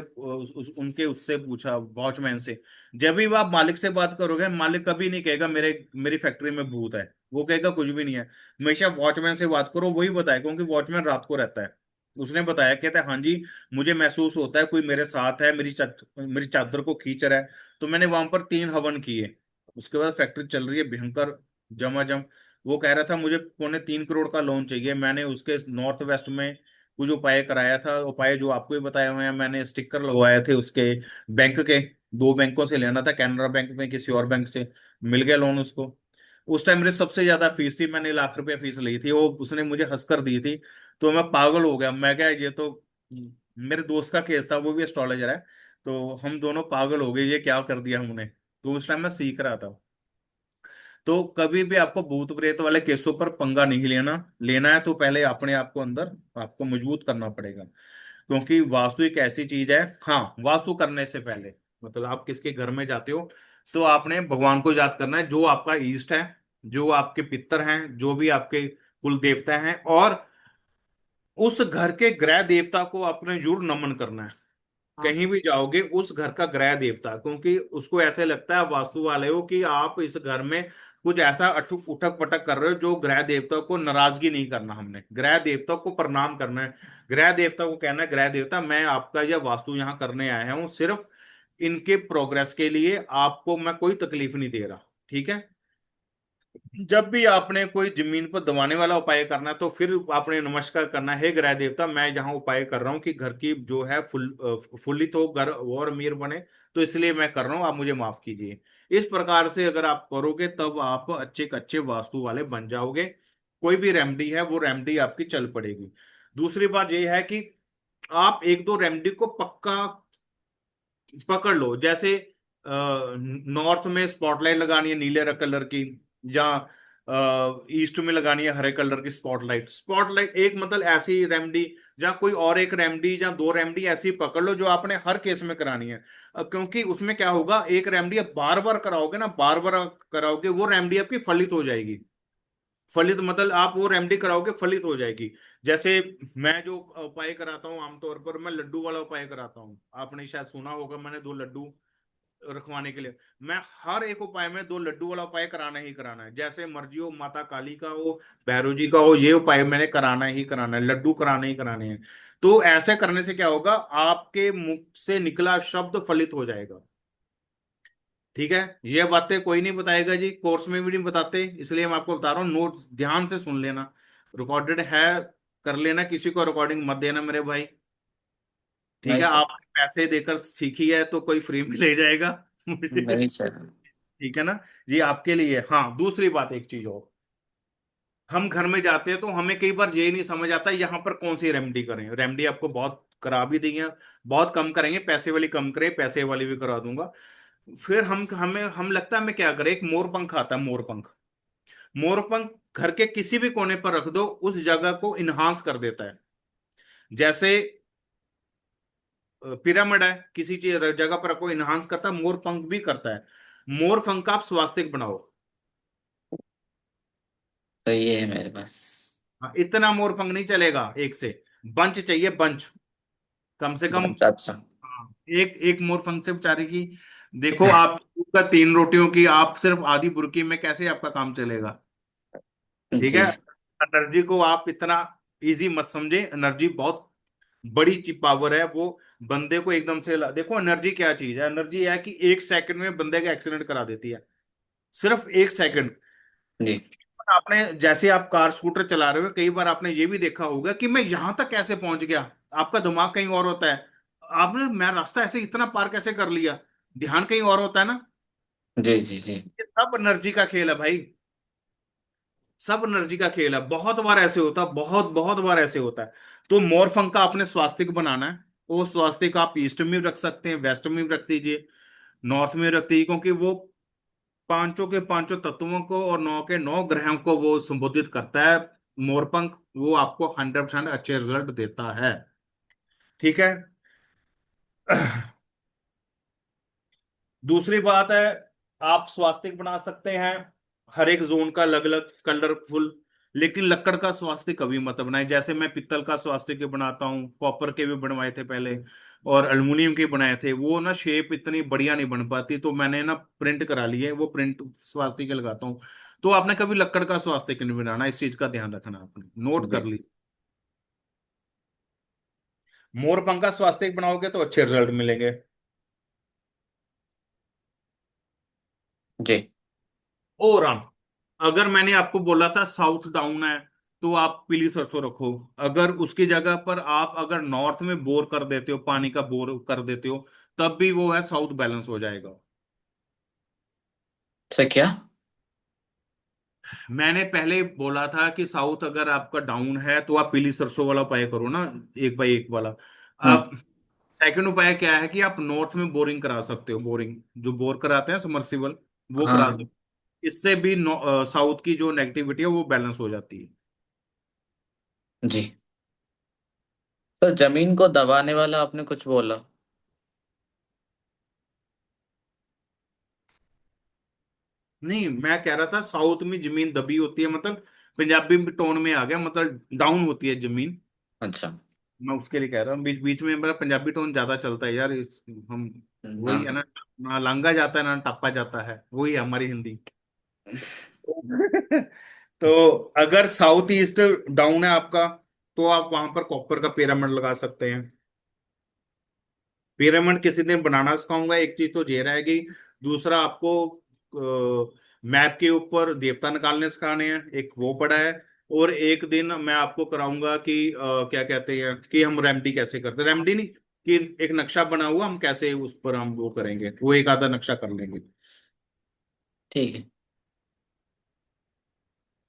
उनके उससे पूछा, वॉचमैन से। जब भी आप मालिक से बात करोगे, मालिक कभी नहीं कहेगा मेरी फैक्ट्री में भूत है, वो कहेगा कुछ भी नहीं है। हमेशा वॉचमैन से बात करो, वही बताए, क्योंकि वॉचमैन रात को रहता है। उसने बताया, कहता है हाँ जी, मुझे महसूस होता है कोई मेरे साथ है, मेरी चादर को खींच रहा है। तो मैंने वहां पर 3 हवन किए। उसके बाद फैक्ट्री चल रही है भयंकर, जमाजम। वो कह रहा था मुझे 2.25 करोड़ का लोन चाहिए। मैंने उसके नॉर्थ वेस्ट में कुछ उपाय कराया था, उपाय जो आपको भी बताए हुए हैं, मैंने स्टिकर लगवाए थे उसके, बैंक के। 2 बैंकों से लेना था, कैनरा बैंक में, किसी और बैंक से। मिल गया लोन उसको। उस टाइम मेरी सबसे ज्यादा फीस थी, मैंने लाख रुपए फीस ली थी, वो उसने मुझे हंसकर दी थी। तो मैं पागल हो गया, मैं क्या, ये तो मेरे दोस्त का केस था, वो भी एस्ट्रोलॉजर है। तो हम दोनों पागल हो गए, ये क्या कर दिया हमने। तो उस टाइम मैं सीख रहा था। तो कभी भी आपको भूत प्रेत वाले केसों पर पंगा नहीं लेना। लेना है तो पहले अपने आप को अंदर आपको मजबूत करना पड़ेगा। क्योंकि वास्तु एक ऐसी चीज है, हाँ, वास्तु करने से पहले, मतलब आप किसके घर में जाते हो, तो आपने भगवान को याद करना है, जो आपका ईष्ट है, जो आपके पितर हैं, जो भी आपके कुल देवता हैं, और उस घर के ग्रह देवता को आपने जरूर नमन करना है। कहीं भी जाओगे, उस घर का ग्रह देवता, क्योंकि उसको ऐसे लगता है वास्तु वाले हो कि आप इस घर में कुछ ऐसा उठक पटक कर रहे हो, जो ग्रह देवता को नाराजगी नहीं करना, हमने ग्रह देवता को प्रणाम करना है। ग्रह देवता को कहना है, ग्रह देवता मैं आपका यह वास्तु यहाँ करने आया हूँ, सिर्फ इनके प्रोग्रेस के लिए, आपको मैं कोई तकलीफ नहीं दे रहा। ठीक है। जब भी आपने कोई जमीन पर दबाने वाला उपाय करना है, तो फिर आपने नमस्कार करना है, हे ग्रह देवता, मैं जहां उपाय कर रहा हूँ कि घर की जो है फुल्ली तो घर और अमीर बने, तो इसलिए मैं कर रहा हूँ, आप मुझे माफ कीजिए। इस प्रकार से अगर आप करोगे, तब आप अच्छे वास्तु वाले बन जाओगे। कोई भी रेमेडी है, वो रेमेडी आपकी चल पड़ेगी। दूसरी बात यह है कि आप एक दो रेमेडी को पक्का पकड़ लो। जैसे नॉर्थ में स्पॉटलाइट लगानी है नीले कलर की, या ईस्ट में लगानी है हरे कलर की स्पॉटलाइट। स्पॉटलाइट एक मतलब ऐसी रेमेडी, या कोई और एक रेमेडी या दो रेमेडी ऐसी पकड़ लो जो आपने हर केस में करानी है। क्योंकि उसमें क्या होगा, एक रेमेडी आप बार बार कराओगे ना, बार बार कराओगे, वो रेमेडी आपकी फलित हो जाएगी। फलित मतलब आप वो रेमेडी कराओगे, फलित हो जाएगी। जैसे मैं जो उपाय कराता हूँ, आमतौर पर मैं लड्डू वाला उपाय कराता हूँ। आपने शायद सुना होगा, मैंने 2 लड्डू रखवाने के लिए, मैं हर एक उपाय में 2 लड्डू वाला उपाय कराना ही कराना है। जैसे मर्जी हो, माता काली का हो, भैरव जी का हो, ये उपाय मैंने कराना ही कराना है, लड्डू कराने ही कराने हैं। तो ऐसे करने से क्या होगा, आपके मुख से निकला शब्द फलित हो जाएगा। ठीक है। ये बातें कोई नहीं बताएगा जी, कोर्स में भी नहीं बताते, इसलिए मैं आपको बता रहा हूँ, नोट ध्यान से सुन लेना। रिकॉर्डेड है, कर लेना, किसी को रिकॉर्डिंग मत देना मेरे भाई। ठीक नहीं है। सर। आप पैसे देकर सीखी है तो कोई फ्री में ले जाएगा मुझे। नहीं सर। ठीक है ना। ये आपके लिए। हाँ, दूसरी बात एक चीज और, हम घर में जाते हैं तो हमें कई बार ये नहीं समझ आता यहाँ पर कौन सी रेमेडी करें। रेमेडी आपको बहुत करा भी दी है, बहुत कम करेंगे, पैसे वाली कम करें, पैसे वाली भी करा दूंगा। फिर हम लगता है हमें क्या करें, एक मोर पंख आता है, मोर पंख। मोर पंख घर के किसी भी कोने पर रख दो, उस जगह को इन्हांस कर देता है। जैसे पिरामिड है, किसी चीज जगह पर रखो, इन्हांस करता है, मोर पंख भी करता है। मोर पंख का आप स्वास्तिक बनाओ। तो ये है मेरे पास। हाँ, इतना मोर पंख नहीं चलेगा एक से, बंच चाहिए, बंच, कम से कम। अच्छा अच्छा। हाँ, एक एक मोर पंख से बेचारे की, देखो आप का 3 रोटियों की आप सिर्फ आधी बुर्की में कैसे आपका काम चलेगा। ठीक है। जी एनर्जी को आप इतना इजी मत समझे, एनर्जी बहुत बड़ी ची पावर है वो। बंदे को एकदम से देखो एनर्जी क्या चीज है, एनर्जी है कि 1 सेकंड में बंदे का एक्सीडेंट करा देती है, सिर्फ 1 सेकंड। जी आपने जैसे आप कार स्कूटर चला रहे हो, कई बार आपने ये भी देखा होगा कि मैं यहां तक कैसे पहुंच गया। आपका दिमाग कहीं और होता है, आपने मैं रास्ता ऐसे इतना पार कैसे कर लिया, ध्यान कहीं और होता है ना। जी जी जी। ये सब एनर्जी का खेल है भाई, सब एनर्जी का खेल है। बहुत बार ऐसे होता है, बहुत बहुत बार ऐसे होता है। तो मोरफंग का आपने स्वास्तिक बनाना है। वो स्वास्तिक आप ईस्ट में भी रख सकते हैं, वेस्ट में भी रख दीजिए, नॉर्थ में रख दीजिए, क्योंकि वो पांचों के पांचों तत्वों को और 9 के 9 ग्रहों को वो संबोधित करता है। मोरपंख वो आपको 100% अच्छे रिजल्ट देता है। ठीक है। दूसरी बात है, आप स्वास्तिक बना सकते हैं हर एक जोन का अलग अलग कलरफुल, लेकिन लकड़ का स्वास्तिक कभी मत बनाए। जैसे मैं पित्तल का स्वास्तिक भी बनाता हूँ, कॉपर के भी बनवाए थे पहले, और एल्युमिनियम के बनाए थे, वो ना शेप इतनी बढ़िया नहीं बन पाती, तो मैंने ना प्रिंट करा लिए, वो प्रिंट स्वास्तिक लगाता हूँ। तो आपने कभी लकड़ का स्वास्तिक नहीं बनाना, इस चीज का ध्यान रखना, आपने नोट कर जी ली। मोरपंख का स्वास्तिक बनाओगे तो अच्छे रिजल्ट मिलेंगे। जी। ओ राम, अगर मैंने आपको बोला था साउथ डाउन है, तो आप पीली सरसों रखो। अगर उसकी जगह पर आप अगर नॉर्थ में बोर कर देते हो, पानी का बोर कर देते हो, तब भी वो है साउथ बैलेंस हो जाएगा। अच्छा क्या? मैंने पहले बोला था कि साउथ अगर आपका डाउन है तो आप पीली सरसों वाला उपाय करो ना, 1 बाई 1 वाला। हम्म। अब सेकंड उपाय क्या है कि आप नॉर्थ में बोरिंग करा सकते हो, बोरिंग जो बोर कराते हैं समर्सिबल, वो करा सकते हाँ। हो। इससे भी साउथ की जो नेगेटिविटी है वो बैलेंस हो जाती है। जी। तो जमीन को दबाने वाला आपने कुछ बोला। नहीं, मैं कह रहा था साउथ में जमीन दबी होती है, मतलब पंजाबी टोन में आ गया, मतलब डाउन होती है जमीन। अच्छा। मैं उसके लिए कह रहा हूँ, बीच बीच में मेरा पंजाबी टोन ज्यादा चलता है यार, हम वही है हाँ। ना, ना लांगा जाता है ना टप्पा जाता है, वही है हमारी हिंदी। तो अगर साउथ ईस्ट डाउन है आपका, तो आप वहां पर कॉपर का पिरामिड लगा सकते हैं। पिरामिड किसी दिन बनाना सिखाऊंगा, एक चीज तो ये रहेगी। दूसरा आपको मैप के ऊपर देवता निकालने सिखाने हैं, एक वो पड़ा है। और एक दिन मैं आपको कराऊंगा कि क्या कहते हैं कि हम रेमडी कैसे करते हैं, रेमडी नहीं, कि एक नक्शा बना हुआ हम कैसे उस पर हम वो करेंगे, वो एक आधा नक्शा कर लेंगे। ठीक है।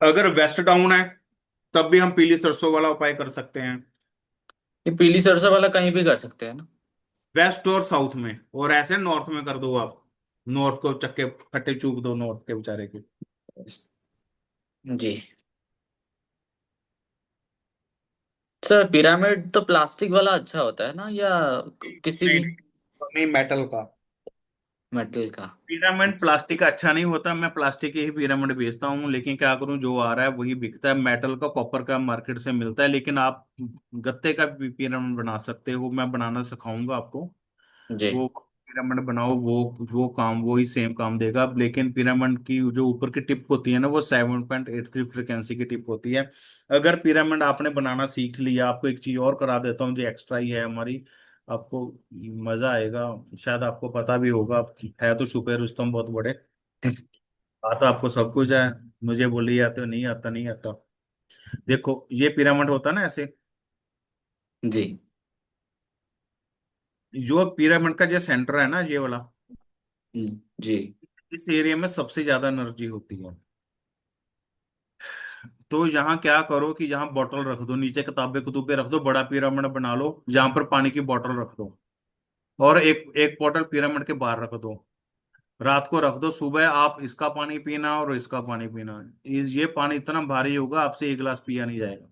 अगर वेस्ट डाउन है, तब भी हम पीली सरसों वाला उपाय कर सकते हैं। ये पीली सरसों वाला कहीं भी कर सकते हैं ना? वेस्ट और साउथ में, और ऐसे नॉर्थ में कर दो आप, नॉर्थ को चक्के फट्टे चूक दो नॉर्थ के बेचारे के। जी। सर पिरामिड तो प्लास्टिक वाला अच्छा होता है ना, या किसी नहीं भी नहीं नहीं, मेटल का। मेटल का? पिरामिड प्लास्टिक का अच्छा नहीं होता, मैं प्लास्टिक के ही पिरामिड बेचता हूँ, लेकिन क्या करूँ, जो आ रहा है वही बिकता है। मेटल का कॉपर का मार्केट से मिलता है, लेकिन आप गत्ते का भी पिरामिड बना सकते हो, मैं बनाना सिखाऊंगा आपको। जी। वो पिरामिड बनाओ, वो काम वही सेम काम देगा, लेकिन पिरामिड की जो ऊपर की टिप होती है ना, वो 7.83 फ्रिक्वेंसी की टिप होती है। अगर पिरामिड आपने बनाना सीख लिया, आपको एक चीज और करा देता हूँ जो एक्स्ट्रा ही है हमारी, आपको मजा आएगा, शायद आपको पता भी होगा। है तो छुपे रुस्तम बहुत बड़े, आता आपको सब कुछ है। मुझे बोली आते हो, नहीं आता, नहीं आता। देखो ये पिरामिड होता है ना ऐसे, जी जो पिरामिड का जो सेंटर है ना, ये वाला, जी। इस एरिया में सबसे ज्यादा एनर्जी होती है। तो यहाँ क्या करो कि यहाँ बोतल रख दो, नीचे किताबें कुतुबें रख दो, बड़ा पिरामिड बना लो, जहां पर पानी की बोतल रख दो, और एक एक बोतल पिरामिड के बाहर रख दो। रात को रख दो, सुबह आप इसका पानी पीना और इसका पानी पीना। ये पानी इतना भारी होगा आपसे एक गिलास पिया नहीं जाएगा।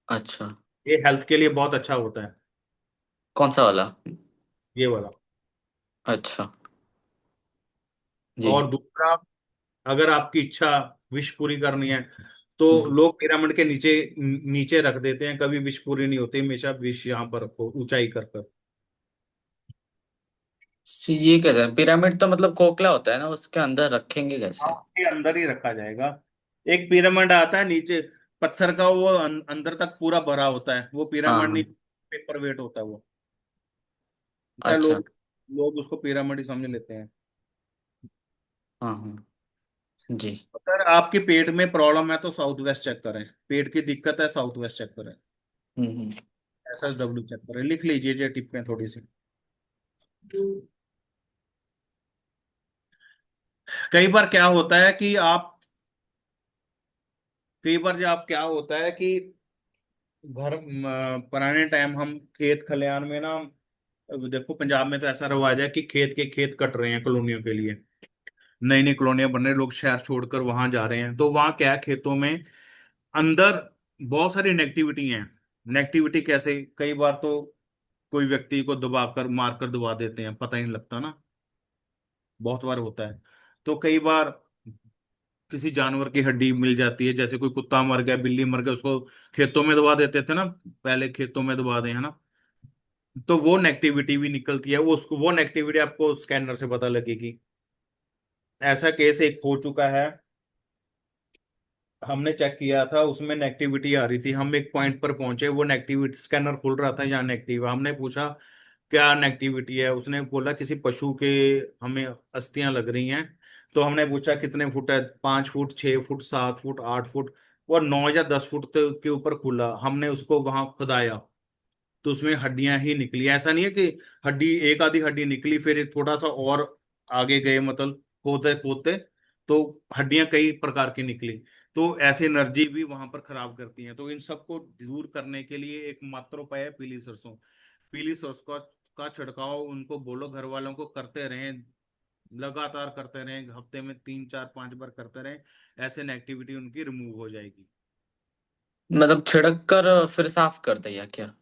अच्छा। ये हेल्थ के लिए बहुत अच्छा होता है, कौन सा वाला? ये वाला। अच्छा। जी। और दूसरा, अगर आपकी इच्छा, विश पूरी करनी है, तो हम्म। लोग पिरामिड के नीचे नीचे रख देते हैं, कभी विश पूरी नहीं होती, हमेशा विश यहाँ पर रखो ऊंचाई कर कर। ये कैसे है? पिरामिड तो मतलब खोखला होता है ना, उसके अंदर रखेंगे कैसे? आपके अंदर ही रखा जाएगा। एक पिरामिड आता है नीचे, पत्थर का, वो अंदर तक पूरा भरा होता है, वो हाँ पिरामिड नहीं, हाँ। पेपर वेट होता है वो। क्या अच्छा। लोग लोग उसको पिरामिड ही समझ लेते हैं। हाँ हाँ। जी। अगर आपके पेट में प्रॉब्लम है तो साउथ वेस्ट चेक करें, पेट की दिक्कत है साउथ वेस्ट चेक करें, हम्म। SSW चेक करें, लिख लीजिए ये टिप में थोड़ी सी। कई बार क्या होता है कि आप कई बार जो आप क्या होता है कि पुराने टाइम हम खेत खलिहान में ना, अब देखो पंजाब में तो ऐसा रिवाज है कि खेत के खेत कट रहे हैं कॉलोनियों के लिए, नई नई कॉलोनियां बन रही, लोग शहर छोड़कर वहां जा रहे हैं, तो वहां क्या है, खेतों में अंदर बहुत सारी नेगेटिविटी है। नेगेटिविटी कैसे, कई बार तो कोई व्यक्ति को दबाकर मारकर दबा देते हैं, पता ही नहीं लगता ना, बहुत बार होता है। तो कई बार किसी जानवर की हड्डी मिल जाती है, जैसे कोई कुत्ता मर गया, बिल्ली मर गया, उसको खेतों में दबा देते थे ना, पहले खेतों में दबा दें, है ना। तो वो नेगेटिविटी भी निकलती है, वो नेगेटिविटी आपको स्कैनर से पता लगेगी। ऐसा केस एक हो चुका है, हमने चेक किया था, उसमें नेगेटिविटी आ रही थी, हम एक पॉइंट पर पहुंचे, वो नेगेटिविटी स्कैनर खुल रहा था यहाँ नेगेटिव, हमने पूछा क्या नेगेटिविटी है, उसने बोला किसी पशु के हमें अस्थियां लग रही हैं। तो हमने पूछा कितने फुट है, 5 फुट, 6 फुट, 7 फुट, 8 फुट, और 9 या 10 फुट के ऊपर खुला, हमने उसको वहां खुदाया, तो उसमें हड्डियां ही निकली। ऐसा नहीं है कि हड्डी, एक आधी हड्डी निकली, फिर एक थोड़ा सा और आगे गए, मतलब खोदते खोदते, तो हड्डियां कई प्रकार की निकली। तो ऐसे एनर्जी भी वहां पर खराब करती हैं, तो इन सबको दूर करने के लिए एक मात्र उपाय है पीली सरसों। पीली सरसों का छिड़काव उनको बोलो, घर वालों को करते रहें, लगातार करते रहें, हफ्ते में 3 4 5 बार करते रहें, ऐसे नेगेटिविटी उनकी रिमूव हो जाएगी। मतलब छिड़क कर फिर साफ कर दे या क्या?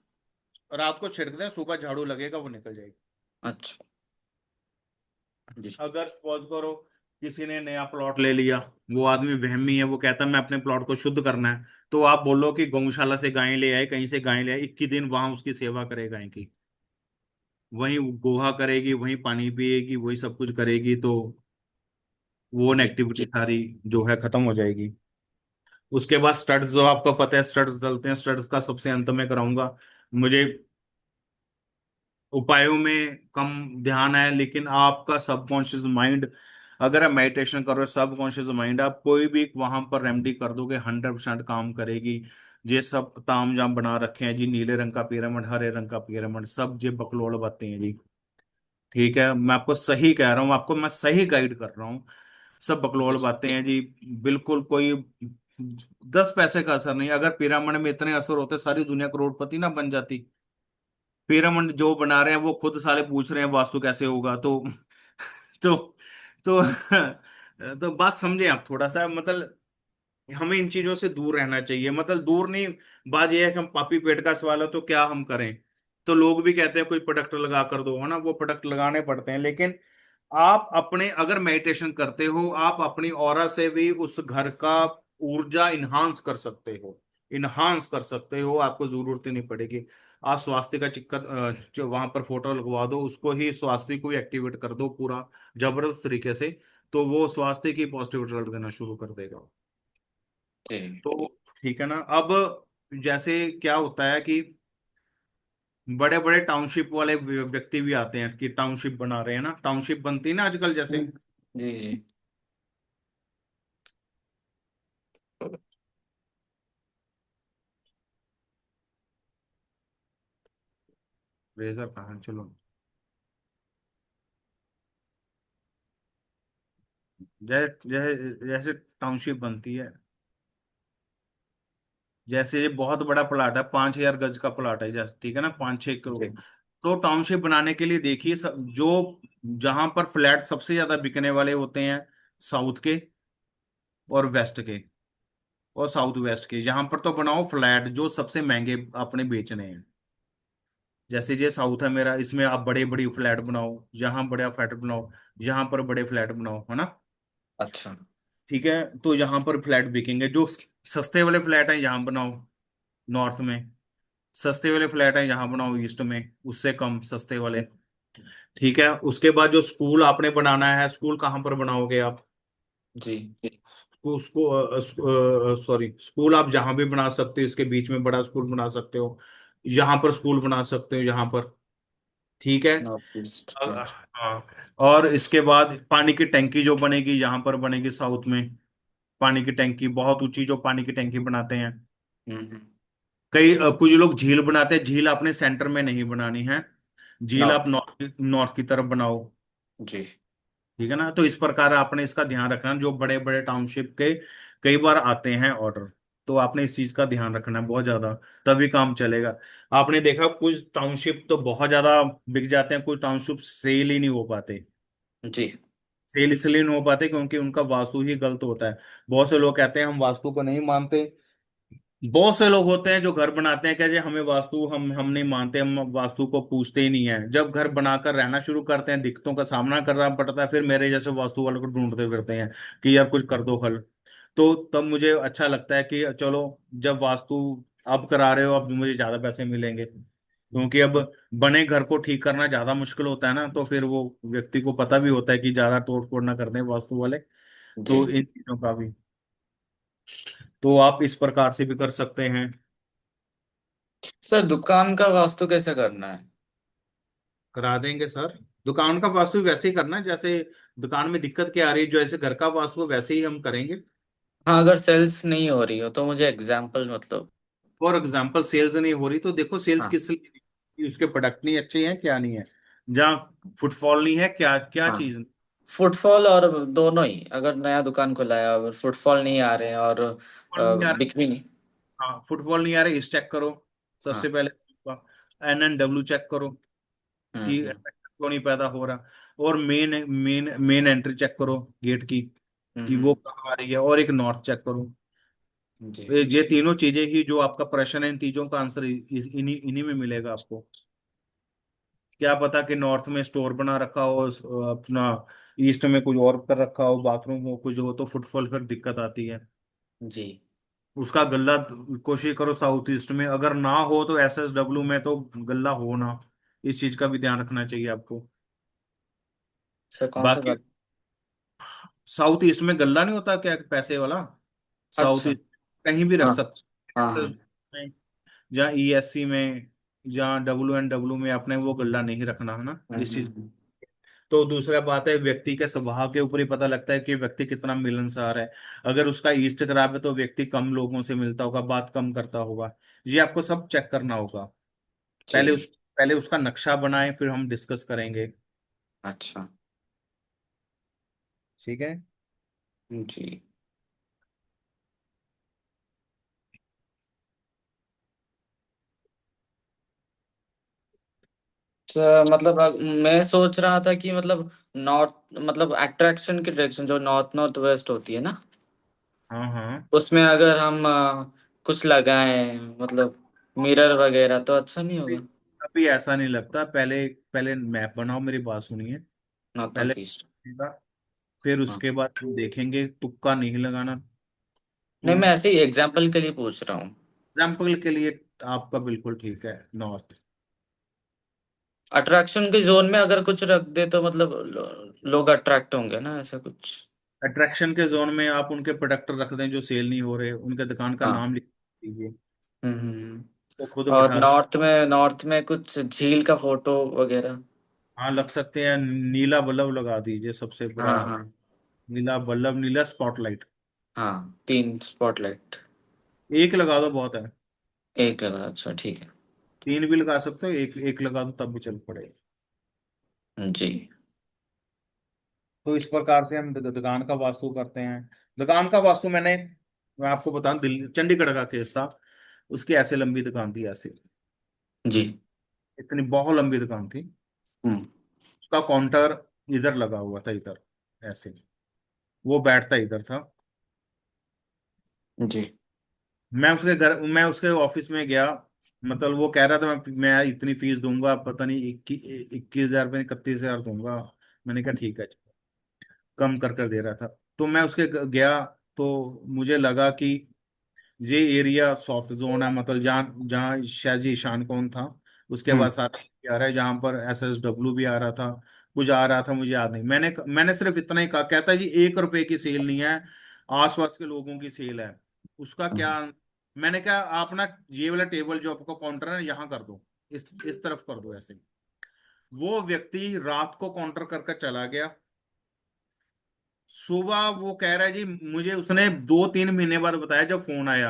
रात को छिड़क दें, सुबह झाड़ू लगेगा, वो निकल जाएगी। अच्छा। जी। अगर सपोज करो किसी ने नया प्लॉट ले लिया, वो आदमी वहमी है, वो कहता है मैं अपने प्लॉट को शुद्ध करना है, तो आप बोलो कि गौशाला से गाय ले आए, कहीं से गाय ले आए, 21 दिन वहां उसकी सेवा करे गाय की, वहीं गोहा करेगी, वहीं पानी पिएगी, वही सब कुछ करेगी, तो वो जी। नेगेटिविटी सारी जो है खत्म हो जाएगी। उसके बाद स्टड्स, जो आपको पता है स्टड्स डलते हैं, स्टड्स का सबसे अंत में कराऊंगा। मुझे उपायों में कम ध्यान है, लेकिन आपका सबकॉन्शियस माइंड, अगर आप मेडिटेशन कर रहे हो, सबकॉन्शियस माइंड आप कोई भी वहां पर रेमेडी कर दोगे, 100% काम करेगी। ये सब तामझाम बना रखे हैं जी, नीले रंग का पिरामिड, हरे रंग का पिरामिड, सब ये बकलोल बातें हैं जी। ठीक है, मैं आपको सही कह रहा हूँ, आपको मैं सही गाइड कर रहा हूँ, सब बकलोल बातें जी। हैं जी। बिल्कुल कोई 10 पैसे का असर नहीं, अगर पिरामिड में इतने असर होते सारी दुनिया करोड़पति ना बन जाती। पिरामिड जो बना रहे हैं वो खुद साले पूछ रहे हैं वास्तु कैसे होगा, तो तो तो बात समझे आप थोड़ा सा, मतलब हमें इन चीजों से दूर रहना चाहिए, मतलब दूर नहीं, बात यह है कि हम पापी पेट का सवाल है तो क्या हम करें। तो लोग भी कहते हैं कोई प्रोडक्ट लगा कर दो, है ना, वो प्रोडक्ट लगाने पड़ते हैं, लेकिन आप अपने अगर मेडिटेशन करते हो, आप अपनी ऑरा से भी उस घर का ऊर्जा इन्हांस कर सकते हो, इन्हांस कर सकते हो, आपको जरूरत ही नहीं पड़ेगी। आप स्वास्थ्य का चिक्कर जो वहां पर फोटो लगवा दो, उसको ही स्वास्थ्य को एक्टिवेट कर दो पूरा जबरदस्त तरीके से, तो वो स्वास्थ्य की पॉजिटिव रिजल्ट देना शुरू कर देगा। जी। तो ठीक है ना। अब जैसे क्या होता है कि बड़े बड़े टाउनशिप वाले व्यक्ति भी आते हैं कि टाउनशिप बना रहे हैं ना, टाउनशिप बनती है ना आजकल, जैसे हम्म। जी जी। रेजर कहाँ, चलो, जैसे जैसे जैसे टाउनशिप बनती है, जैसे ये बहुत बड़ा प्लाट है, 5,000 गज का प्लाट है जैसे, ठीक है ना, 5-6 करोड़। जी। तो टाउनशिप बनाने के लिए देखिए जो जहां पर फ्लैट सबसे ज्यादा बिकने वाले होते हैं, साउथ के और वेस्ट के, और साउथ वेस्ट के, जहां पर तो बनाओ फ्लैट जो सबसे महंगे अपने बेचने हैं। जैसे ये साउथ है मेरा, इसमें आप बड़े बड़ी फ्लैट बनाओ, जहां बड़ा फ्लैट बनाओ, जहां पर बड़े फ्लैट बनाओ, है ना। अच्छा। ठीक है, तो यहाँ पर फ्लैट बिकेंगे। जो सस्ते वाले फ्लैट हैं यहाँ बनाओ, नॉर्थ में। सस्ते वाले फ्लैट हैं यहाँ बनाओ, ईस्ट में उससे कम सस्ते वाले। ठीक है, उसके बाद जो स्कूल आपने बनाना है, स्कूल कहाँ पर बनाओगे आप? जी। उसको सॉरी, स्कूल आप जहां भी बना सकते हो, इसके बीच में बड़ा स्कूल बना सकते हो, यहाँ पर स्कूल बना सकते हो, यहाँ पर। ठीक है। नॉर्थ ईस्ट के। हाँ। और इसके बाद पानी की टंकी जो बनेगी यहाँ पर बनेगी साउथ में। पानी की टंकी बहुत ऊंची, जो पानी की टंकी बनाते हैं। हम्म। कुछ लोग झील बनाते हैं, झील आपने सेंटर में नहीं बनानी है। झील आप नॉर्थ। नॉर्थ नॉर्थ की तरफ बनाओ। जी। ठीक है ना, तो इस प्रकार आपने इसका ध्यान रखना, जो बड़े बड़े टाउनशिप के कई बार आते हैं ऑर्डर, तो आपने इस चीज का ध्यान रखना है बहुत ज्यादा, तभी काम चलेगा। आपने देखा कुछ टाउनशिप तो बहुत ज्यादा बिक जाते हैं, कुछ टाउनशिप सेल ही नहीं हो पाते। जी। सेल इसलिए नहीं हो पाते क्योंकि उनका वास्तु ही गलत होता है। बहुत से लोग कहते हैं हम वास्तु को नहीं मानते। बहुत से लोग होते हैं जो घर बनाते हैं, कहते हैं हमें वास्तु, हम नहीं मानते, हम वास्तु को पूछते ही नहीं है। जब घर बनाकर रहना शुरू करते हैं, दिक्कतों का सामना करना पड़ता है, फिर मेरे जैसे वास्तु वालों को ढूंढते फिरते हैं कि यार कुछ कर दो हल। तो तब मुझे अच्छा लगता है कि चलो, जब वास्तु अब करा रहे हो, अब मुझे ज्यादा पैसे मिलेंगे, क्योंकि अब बने घर को ठीक करना ज्यादा मुश्किल होता है ना, तो फिर वो व्यक्ति को पता भी होता है कि ज्यादा तोड़ फोड़ ना कर दें वास्तु वाले। जी। तो इन चीजों का भी, तो आप इस प्रकार से भी कर सकते हैं। सर दुकान का वास्तु कैसे करना है? करा देंगे सर। दुकान का वास्तु वैसे ही करना है जैसे, दुकान में दिक्कत क्या आ रही है, जैसे घर का वास्तु वैसे ही हम करेंगे। हाँ, अगर सेल्स नहीं हो रही हो तो मुझे एग्जाम्पल मतलब। फॉर एग्जाम्पल सेल्स नहीं हो रही तो देखो, सेल्स हाँ। किस लिए नहीं हो रही? उसके प्रोडक्ट नहीं अच्छे हैं, क्या नहीं है, जहाँ फुटफॉल नहीं है, क्या क्या हाँ, चीज। फुटफॉल और दोनों ही, अगर नया दुकान खुला है और फुटफॉल नहीं आ रहे हैं और फुटफॉल नहीं आ बिक्री नहीं। रहा, हाँ फुटफॉल नहीं आ रहा, इस चेक करो सबसे हाँ। पहले। NNW चेक करो कि हम्म। क्यों नहीं पैदा हो रहा। और main main main entry check करो गेट की, कि वो हम्म। कहाँ आ रही है। और एक नॉर्थ चेक करो। जी। ये तीनों चीजें ही जो आपका प्रश्न है, इन तीनों का आंसर इन्हीं इन्हीं में मिलेगा आपको। क्या पता कि नॉर्थ में स्टोर बना रखा हो, अपना ईस्ट में कुछ और कर रखा हो, बाथरूम हो कुछ हो, तो फुटफॉल फिर दिक्कत आती है। जी। उसका गल्ला कोशिश करो साउथ ईस्ट में, अगर ना हो तो SSW में तो गल्ला हो ना। इस चीज का भी ध्यान रखना चाहिए आपको। सर कौन सा बाकी कर। साउथ ईस्ट में गल्ला नहीं होता क्या, पैसे वाला। साउथ अच्छा। ईस्ट कहीं भी रख हाँ। सकते, हाँ। SS हाँ। में, जहाँ ESC में, जहाँ WNW में, आपने वो गल्ला नहीं रखना, है ना, इस चीज। हम्म। तो दूसरा बात है, व्यक्ति के स्वभाव के ऊपर ही पता लगता है कि व्यक्ति कितना मिलनसार है। अगर उसका ईस्ट खराब है तो व्यक्ति कम लोगों से मिलता होगा, बात कम करता होगा। ये आपको सब चेक करना होगा। जी। पहले उसका नक्शा बनाएं, फिर हम डिस्कस करेंगे। अच्छा। ठीक है। जी। मतलब मैं सोच रहा था कि मतलब नॉर्थ, मतलब अट्रैक्शन की डायरेक्शन जो नॉर्थ नॉर्थ वेस्ट होती है ना, हाँ हाँ। उसमें अगर हम कुछ लगाएं, मतलब मिरर वगैरह, तो अच्छा नहीं अभी होगा? अभी ऐसा नहीं लगता, पहले पहले मैप बनाओ, मेरी बात सुनिए। नॉर्थ पहले नॉर्थ ईस्ट। फिर हाँ। उसके बाद हम देखेंगे, तुक्का नहीं लगाना। नहीं, मैं ऐसे ही एग्जाम्पल के लिए पूछ रहा हूँ। एग्जाम्पल के लिए आपका बिल्कुल ठीक है, नॉर्थ। अट्रैक्शन के जोन में अगर कुछ रख दे तो मतलब लोग अट्रैक्ट होंगे ना, ऐसा कुछ। अट्रैक्शन के जोन में आप उनके प्रोडक्ट रख दें जो सेल नहीं हो रहे, उनके दुकान का हाँ। नाम लिख दीजिए, हम्म। तो खुद और बैठा। नॉर्थ में कुछ झील का फोटो वगैरह। हाँ लग सकते हैं, नीला बल्ब लगा दीजिए सबसे बड़ा। हाँ। हाँ। नीला बल्ब, नीला स्पॉटलाइट। हाँ, 3 स्पॉटलाइट। एक लगा दो बहुत है। एक लगा, अच्छा ठीक है। 3 भी लगा सकते हो, एक एक लगा दो तब भी चल पड़ेगा। जी। तो इस प्रकार से हम दुकान का वास्तु करते हैं। दुकान का वास्तु मैं आपको बताऊं, दिल्ली चंडीगढ़ का केस था। उसकी ऐसे लंबी दुकान थी, ऐसे, जी। इतनी बहुत लंबी दुकान थी। हम्म। उसका काउंटर इधर लगा हुआ था, इधर ऐसे, वो बैठता इधर था। जी। मैं उसके ऑफिस में गया। मतलब वो कह रहा था मैं इतनी फीस दूंगा, पता नहीं 21,000 रुपये 31,000 दूंगा। मैंने कहा ठीक है, कम कर कर दे रहा था। तो मैं उसके गया, तो मुझे लगा कि ये एरिया सॉफ्ट जोन है, मतलब जहाँ जहाँ शायद ये ईशान कौन था, उसके बाद हम्म। सारा आ रहा है, जहाँ पर SSW भी आ रहा था, कुछ आ रहा था, मुझे याद नहीं। मैंने सिर्फ इतना ही कहा, कहता है जी 1 रुपए की सेल नहीं है, आसपास के लोगों की सेल है। उसका क्या? हम्म। मैंने कहा आप ना ये वाला टेबल जो आपका काउंटर है ना, यहाँ कर दो, इस तरफ कर दो ऐसे। वो व्यक्ति रात को काउंटर करके चला गया। सुबह वो कह रहा है जी, मुझे उसने 2-3 महीने बाद बताया जब फोन आया,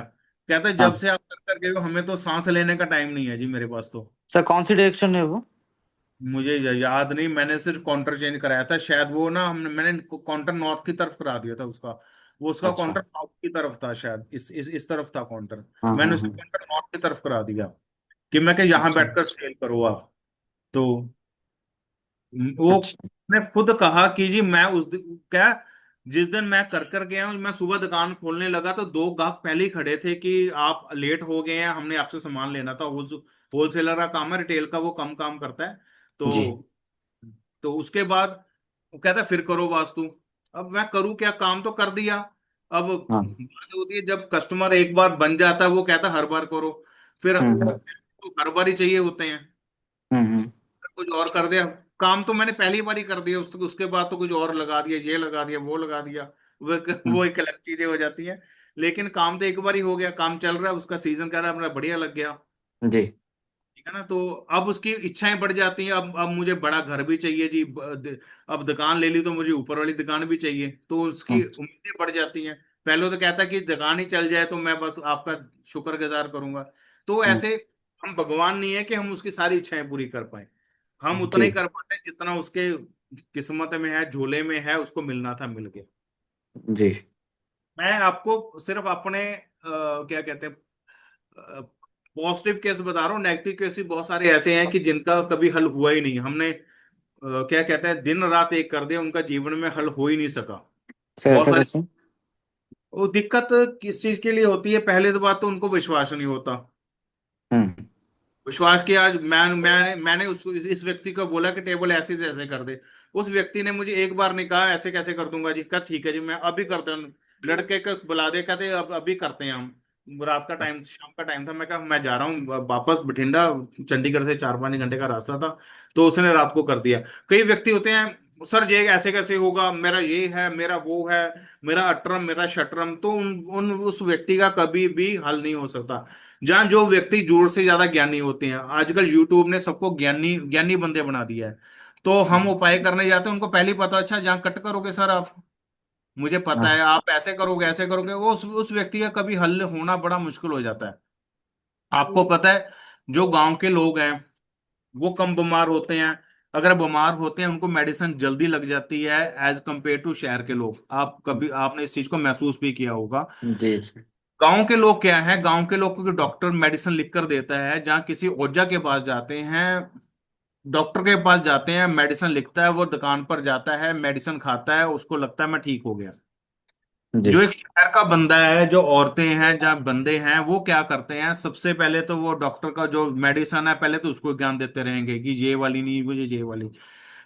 कहता है जब हाँ से आप कर गए हो हमें तो सांस लेने का टाइम नहीं है जी मेरे पास तो। सर, कौन सी डायरेक्शन है वो? मुझे याद नहीं, मैंने सिर्फ काउंटर चेंज कराया था शायद, वो ना हमने मैंने काउंटर नॉर्थ की तरफ करा दिया था उसका। वो उसका अच्छा। काउंटर साउथ की तरफ था शायद, इस तरफ था काउंटर। हाँ मैंने हाँ उसका हाँ। काउंटर नॉर्थ की तरफ करा दिया कि मैं क्या यहाँ अच्छा। बैठकर सेल करो आप। तो वो अच्छा। ने खुद कहा कि जी मैं क्या, जिस दिन मैं कर गया हूँ, मैं सुबह दुकान खोलने लगा तो दो गाहक पहले ही खड़े थे कि आप लेट हो गए हैं, हमने आपसे सामान लेना था। उस होलसेलर का काम है, रिटेल का वो कम काम करता है। जी। तो उसके बाद वो कहता फिर करो वास्तु। अब मैं करूँ क्या, काम तो कर दिया। अब हाँ। बात होती है जब कस्टमर एक बार बन जाता है, वो कहता हर बार करो, फिर हम्म। तो हर बार ही चाहिए होते हैं। हम्म। कुछ और कर दिया, काम तो मैंने पहली बार ही कर दिया, उसके बाद तो कुछ और लगा दिया, ये लगा दिया, वो लगा दिया। वो हम्म। एक अलग चीजें हो जाती हैं। लेकिन काम तो एक बार ही हो गया, काम चल रहा है, उसका सीजन कह रहा है, मेरा बढ़िया लग गया। जी। ठीक है ना? तो अब उसकी इच्छाएं बढ़ जाती हैं, अब मुझे बड़ा घर भी चाहिए जी, अब दुकान ले ली तो मुझे ऊपर वाली दुकान भी चाहिए, तो उसकी हम्म। उम्मीदें बढ़ जाती हैं। पहले तो कहता कि दुकान ही चल जाए तो मैं बस आपका शुक्रगुजार करूंगा। तो हम्म। ऐसे हम भगवान नहीं है कि हम उसकी सारी इच्छाएं पूरी कर पाए। हम उतना जी। ही कर पाते हैं जितना उसके किस्मत में है, झोले में है, उसको मिलना था, मिल गया। जी। मैं आपको सिर्फ अपने क्या कहते हैं, पॉजिटिव केस बता रहा हूँ, नेगेटिव केस भी बहुत सारे ऐसे हैं कि जिनका कभी हल हुआ ही नहीं। हमने क्या कहते हैं, दिन रात एक कर दिया, उनका जीवन में हल हो ही नहीं सका। सर बहुत ऐसा सारे, कैसे? वो दिक्कत किस चीज के लिए होती है, पहले तो बात तो उनको विश्वास नहीं होता। हम्म। विश्वास किया, आज मैंने इस व्यक्ति को बोला कि टेबल ऐसे से ऐसे कर दे। उस व्यक्ति ने मुझे एक बार नहीं कहा ऐसे कैसे कर दूंगा जी, कहा ठीक है जी मैं अभी करता हूँ। लड़के को बुला दे, कहते अब अभी करते हैं हम। रात का टाइम, शाम का टाइम था, मैं कहा मैं जा रहा हूँ वापस बठिंडा, चंडीगढ़ से 4-5 घंटे का रास्ता था। तो उसने रात को कर दिया। कई व्यक्ति होते हैं, सर ये ऐसे कैसे होगा, मेरा ये है, मेरा वो है, मेरा अटरम, मेरा शटरम, तो उन उस व्यक्ति का कभी भी हल नहीं हो सकता। जहाँ जो व्यक्ति जोर से ज्यादा ज्ञानी होते हैं, आजकल यूट्यूब ने सबको ज्ञानी ज्ञानी बंदे बना दिया है। तो हम उपाय करने जाते हैं, उनको पहले ही पता, अच्छा जहाँ कट करोगे सर आप, मुझे पता है हाँ। आप ऐसे करोगे, वो उस व्यक्ति का कभी हल होना बड़ा मुश्किल हो जाता है। आपको पता है, जो गांव के लोग हैं वो कम बीमार होते हैं। अगर बीमार होते हैं उनको मेडिसिन जल्दी लग जाती है एज कंपेयर टू शहर के लोग। आप कभी आपने इस चीज को महसूस भी किया होगा। जी जी। गांव के लोग क्या है, गांव के लोग को डॉक्टर मेडिसिन लिख कर देता है, जहाँ किसी ओझा के पास जाते हैं, डॉक्टर के पास जाते हैं, मेडिसिन लिखता है, वो दुकान पर जाता है, मेडिसिन खाता है, उसको लगता है मैं ठीक हो गया। जी। जो एक शहर का बंदा है, जो औरतें हैं, जहाँ बंदे हैं, वो क्या करते हैं, सबसे पहले तो वो डॉक्टर का जो मेडिसिन है पहले तो उसको ज्ञान देते रहेंगे कि ये वाली नहीं, मुझे ये वाली।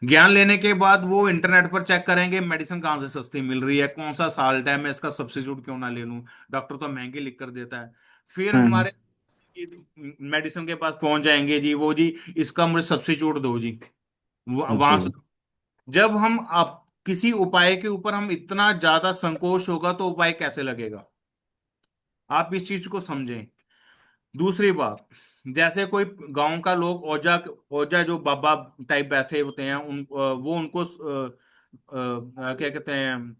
ज्ञान लेने के बाद वो इंटरनेट पर चेक करेंगे मेडिसिन कहाँ से सस्ती मिल रही है, कौन सा साल्ट है, मैं इसका सब्स्टिट्यूट क्यों ना ले लूं, डॉक्टर तो महंगी लिख कर देता है। फिर हम्म। हमारे मेडिसिन के पास पहुंच जाएंगे जी, वो जी इसका मुझे सब्स्टिट्यूट दो जी, जी। वहां से। जब हम आप किसी उपाय के ऊपर हम इतना ज्यादा संकोच होगा तो उपाय कैसे लगेगा? आप इस चीज को समझें। दूसरी बात, जैसे कोई गांव का लोग ओझा ओझा जो बाबा टाइप बैठे होते हैं, वो उनको क्या कहते हैं,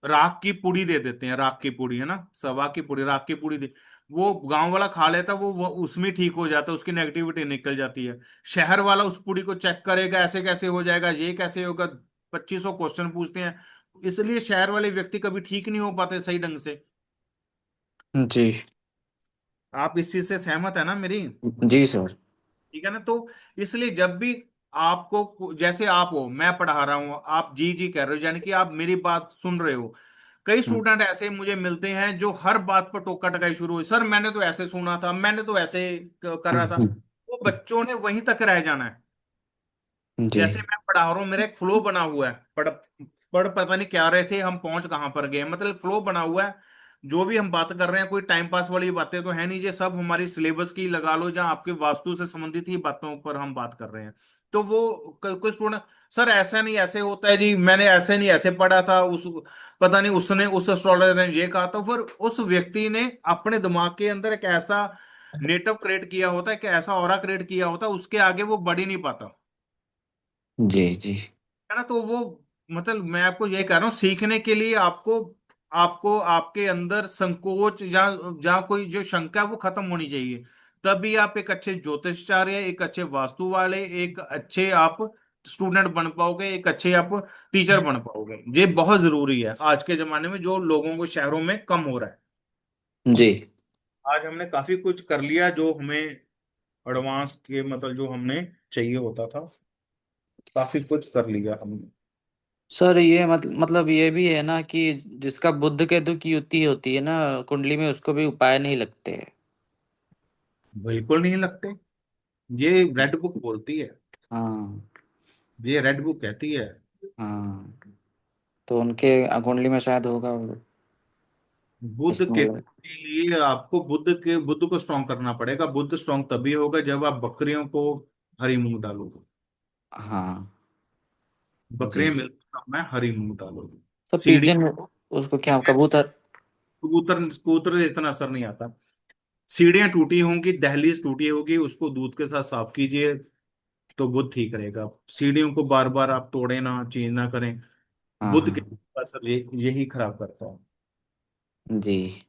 राख की पुड़ी दे देते हैं, राख की पुड़ी है ना, सवा की पुड़ी, राख की पुड़ी दे, वो गांव वाला खा लेता, वो उसमें ठीक हो जाता है, उसकी नेगेटिविटी निकल जाती है। शहर वाला उस पुड़ी को चेक करेगा, ऐसे कैसे हो जाएगा, ये कैसे होगा, 2500 क्वेश्चन पूछते हैं। इसलिए शहर वाले व्यक्ति कभी ठीक नहीं हो पाते सही ढंग से। जी। आप इस चीज से सहमत है ना मेरी? जी सर। ठीक है ना? तो इसलिए जब भी आपको, जैसे आप हो, मैं पढ़ा रहा हूं, आप जी जी कह रहे हो, यानी कि आप मेरी बात सुन रहे हो। कई हम्म। स्टूडेंट ऐसे मुझे मिलते हैं जो हर बात पर टोका टकाई शुरू हुई, सर मैंने तो ऐसे सुना था, मैंने तो ऐसे कर रहा था। वो बच्चों ने वहीं तक रह जाना है। जी। जैसे मैं पढ़ा रहा हूँ, मेरा एक फ्लो बना हुआ है, पढ़ पता नहीं क्या रहे थे, हम पहुंच कहाँ पर गए, मतलब फ्लो बना हुआ है। जो भी हम बात कर रहे हैं, कोई टाइम पास वाली बातें तो है नहीं, ये सब हमारी सिलेबस की लगा लो, जहाँ आपके वास्तु से संबंधित ही बातों पर हम बात कर रहे हैं। तो वो कोई स्टूडेंट, सर ऐसा नहीं ऐसे होता है जी, मैंने ऐसे नहीं ऐसे पढ़ा था, उस पता नहीं उसने, उस एस्ट्रोलॉजर ने ये कहा, तो फिर उस व्यक्ति ने अपने दिमाग के अंदर एक ऐसा नेटव क्रिएट किया होता है, कि ऐसा ऑरा क्रिएट किया होता है, उसके आगे वो बढ़ ही नहीं पाता। जी। जी। है ना? तो वो, मतलब मैं आपको ये कह रहा हूँ, सीखने के लिए आपको, आपके अंदर संकोच या जहाँ कोई जो शंका है वो खत्म होनी चाहिए। तभी आप एक अच्छे ज्योतिषाचार्य, एक अच्छे वास्तु वाले, एक अच्छे आप स्टूडेंट बन पाओगे, एक अच्छे आप टीचर बन पाओगे। ये बहुत जरूरी है आज के जमाने में, जो लोगों को शहरों में कम हो रहा है। जी आज हमने काफी कुछ कर लिया जो हमें एडवांस के, मतलब जो हमने चाहिए होता था, काफी कुछ कर लिया हमने। सर, ये मतलब ये भी है ना कि जिसका बुध केतु की युति होती है ना कुंडली में, उसको भी उपाय नहीं लगते हैं। बिल्कुल नहीं लगते। ये रेड बुक बोलती है, हाँ। ये रेड बुक कहती है। हाँ, तो उनके कुंडली में शायद होगा बुद्ध इसमें के लग- लिए आपको बुद्ध को स्ट्रॉन्ग करना पड़ेगा। बुद्ध स्ट्रॉन्ग तभी होगा जब आप बकरियों को हरी मूंग डालोगे। हाँ। जी बकरियां जी। मिलती तब मैं हरी मूंग डालोगे। तो सीढ़ी, पिजन, उसको क्या, कबूतर? कबूतर, कबूतर से इतना असर नहीं आता। सीढ़ियां टूटी होंगी, दहलीज टूटी होगी, उसको दूध के साथ साफ कीजिए, तो बुद्ध ठीक रहेगा। सीढ़ियों को बार बार आप तोड़े ना, चेंज ना करें। हाँ बुद्ध के हाँ। असर यही खराब करता है। जी।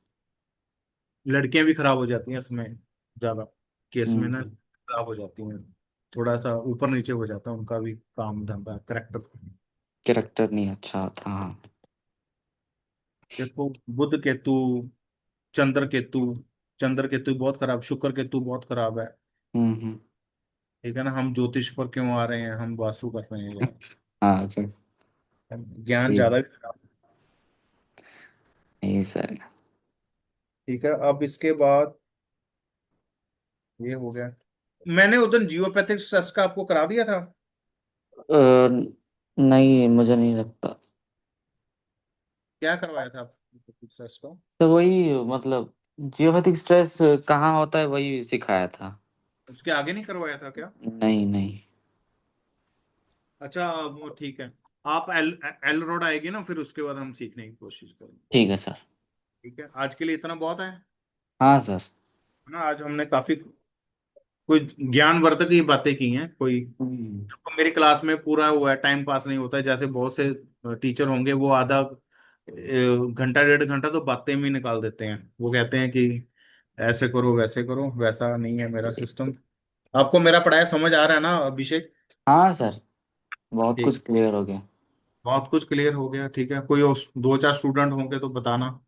लड़कियां भी खराब हो जाती हैं इसमें, ज्यादा केस में ना हम्म। खराब हो जाती हैं। थोड़ा सा ऊपर नीचे हो जाता है उनका भी काम धंधा, करेक्टर। कैरेक्टर नहीं अच्छा होता, हाँ। देखो, बुध केतु, चंद्र केतु, चंद्र केतु बहुत खराब, शुक्र केतु बहुत खराब है। हम्म। ठीक है ना? हम ज्योतिष पर क्यों आ रहे हैं, हम वास्तु कर रहे हैं यहाँ। हाँ सर। ज्ञान ठीक। ज्यादा भी खराब। नहीं सर। ठीक है, अब इसके बाद ये हो गया। मैंने उधर जियोपैथिक स्ट्रेस का आपको करा दिया था। नहीं, मुझे नहीं लगता। क्या करवाया था आपको स्ट्रेस का? तो वही मतलब जियोपैथिक स्ट्रेस कहाँ होता है वही सिखाया था। उसके आगे नहीं करवाया था क्या? नहीं नहीं। अच्छा, वो ठीक है। आप एल एल रोड आएगी ना, फिर उसके बाद हम सीखने की कोशिश करेंगे। ठीक है सर। ठीक है, आज के लिए इतना बहुत है हाँ सर। ना। आज हमने काफी कोई ज्ञानवर्धक ही बातें की हैं। कोई हम्म। मेरी क्लास में पूरा हुआ है, टाइम पास नहीं होता है, जैसे बहुत से टीचर होंगे, वो आधा घंटा डेढ़ घंटा तो बातें में निकाल देते हैं। वो कहते हैं कि ऐसे करो वैसे करो, वैसा नहीं है मेरा जी। सिस्टम। आपको मेरा पढ़ाया समझ आ रहा है ना अभिषेक? हाँ सर, बहुत कुछ ठीक, क्लियर हो गया। बहुत कुछ क्लियर हो गया। ठीक है, कोई दो चार स्टूडेंट होंगे तो बताना।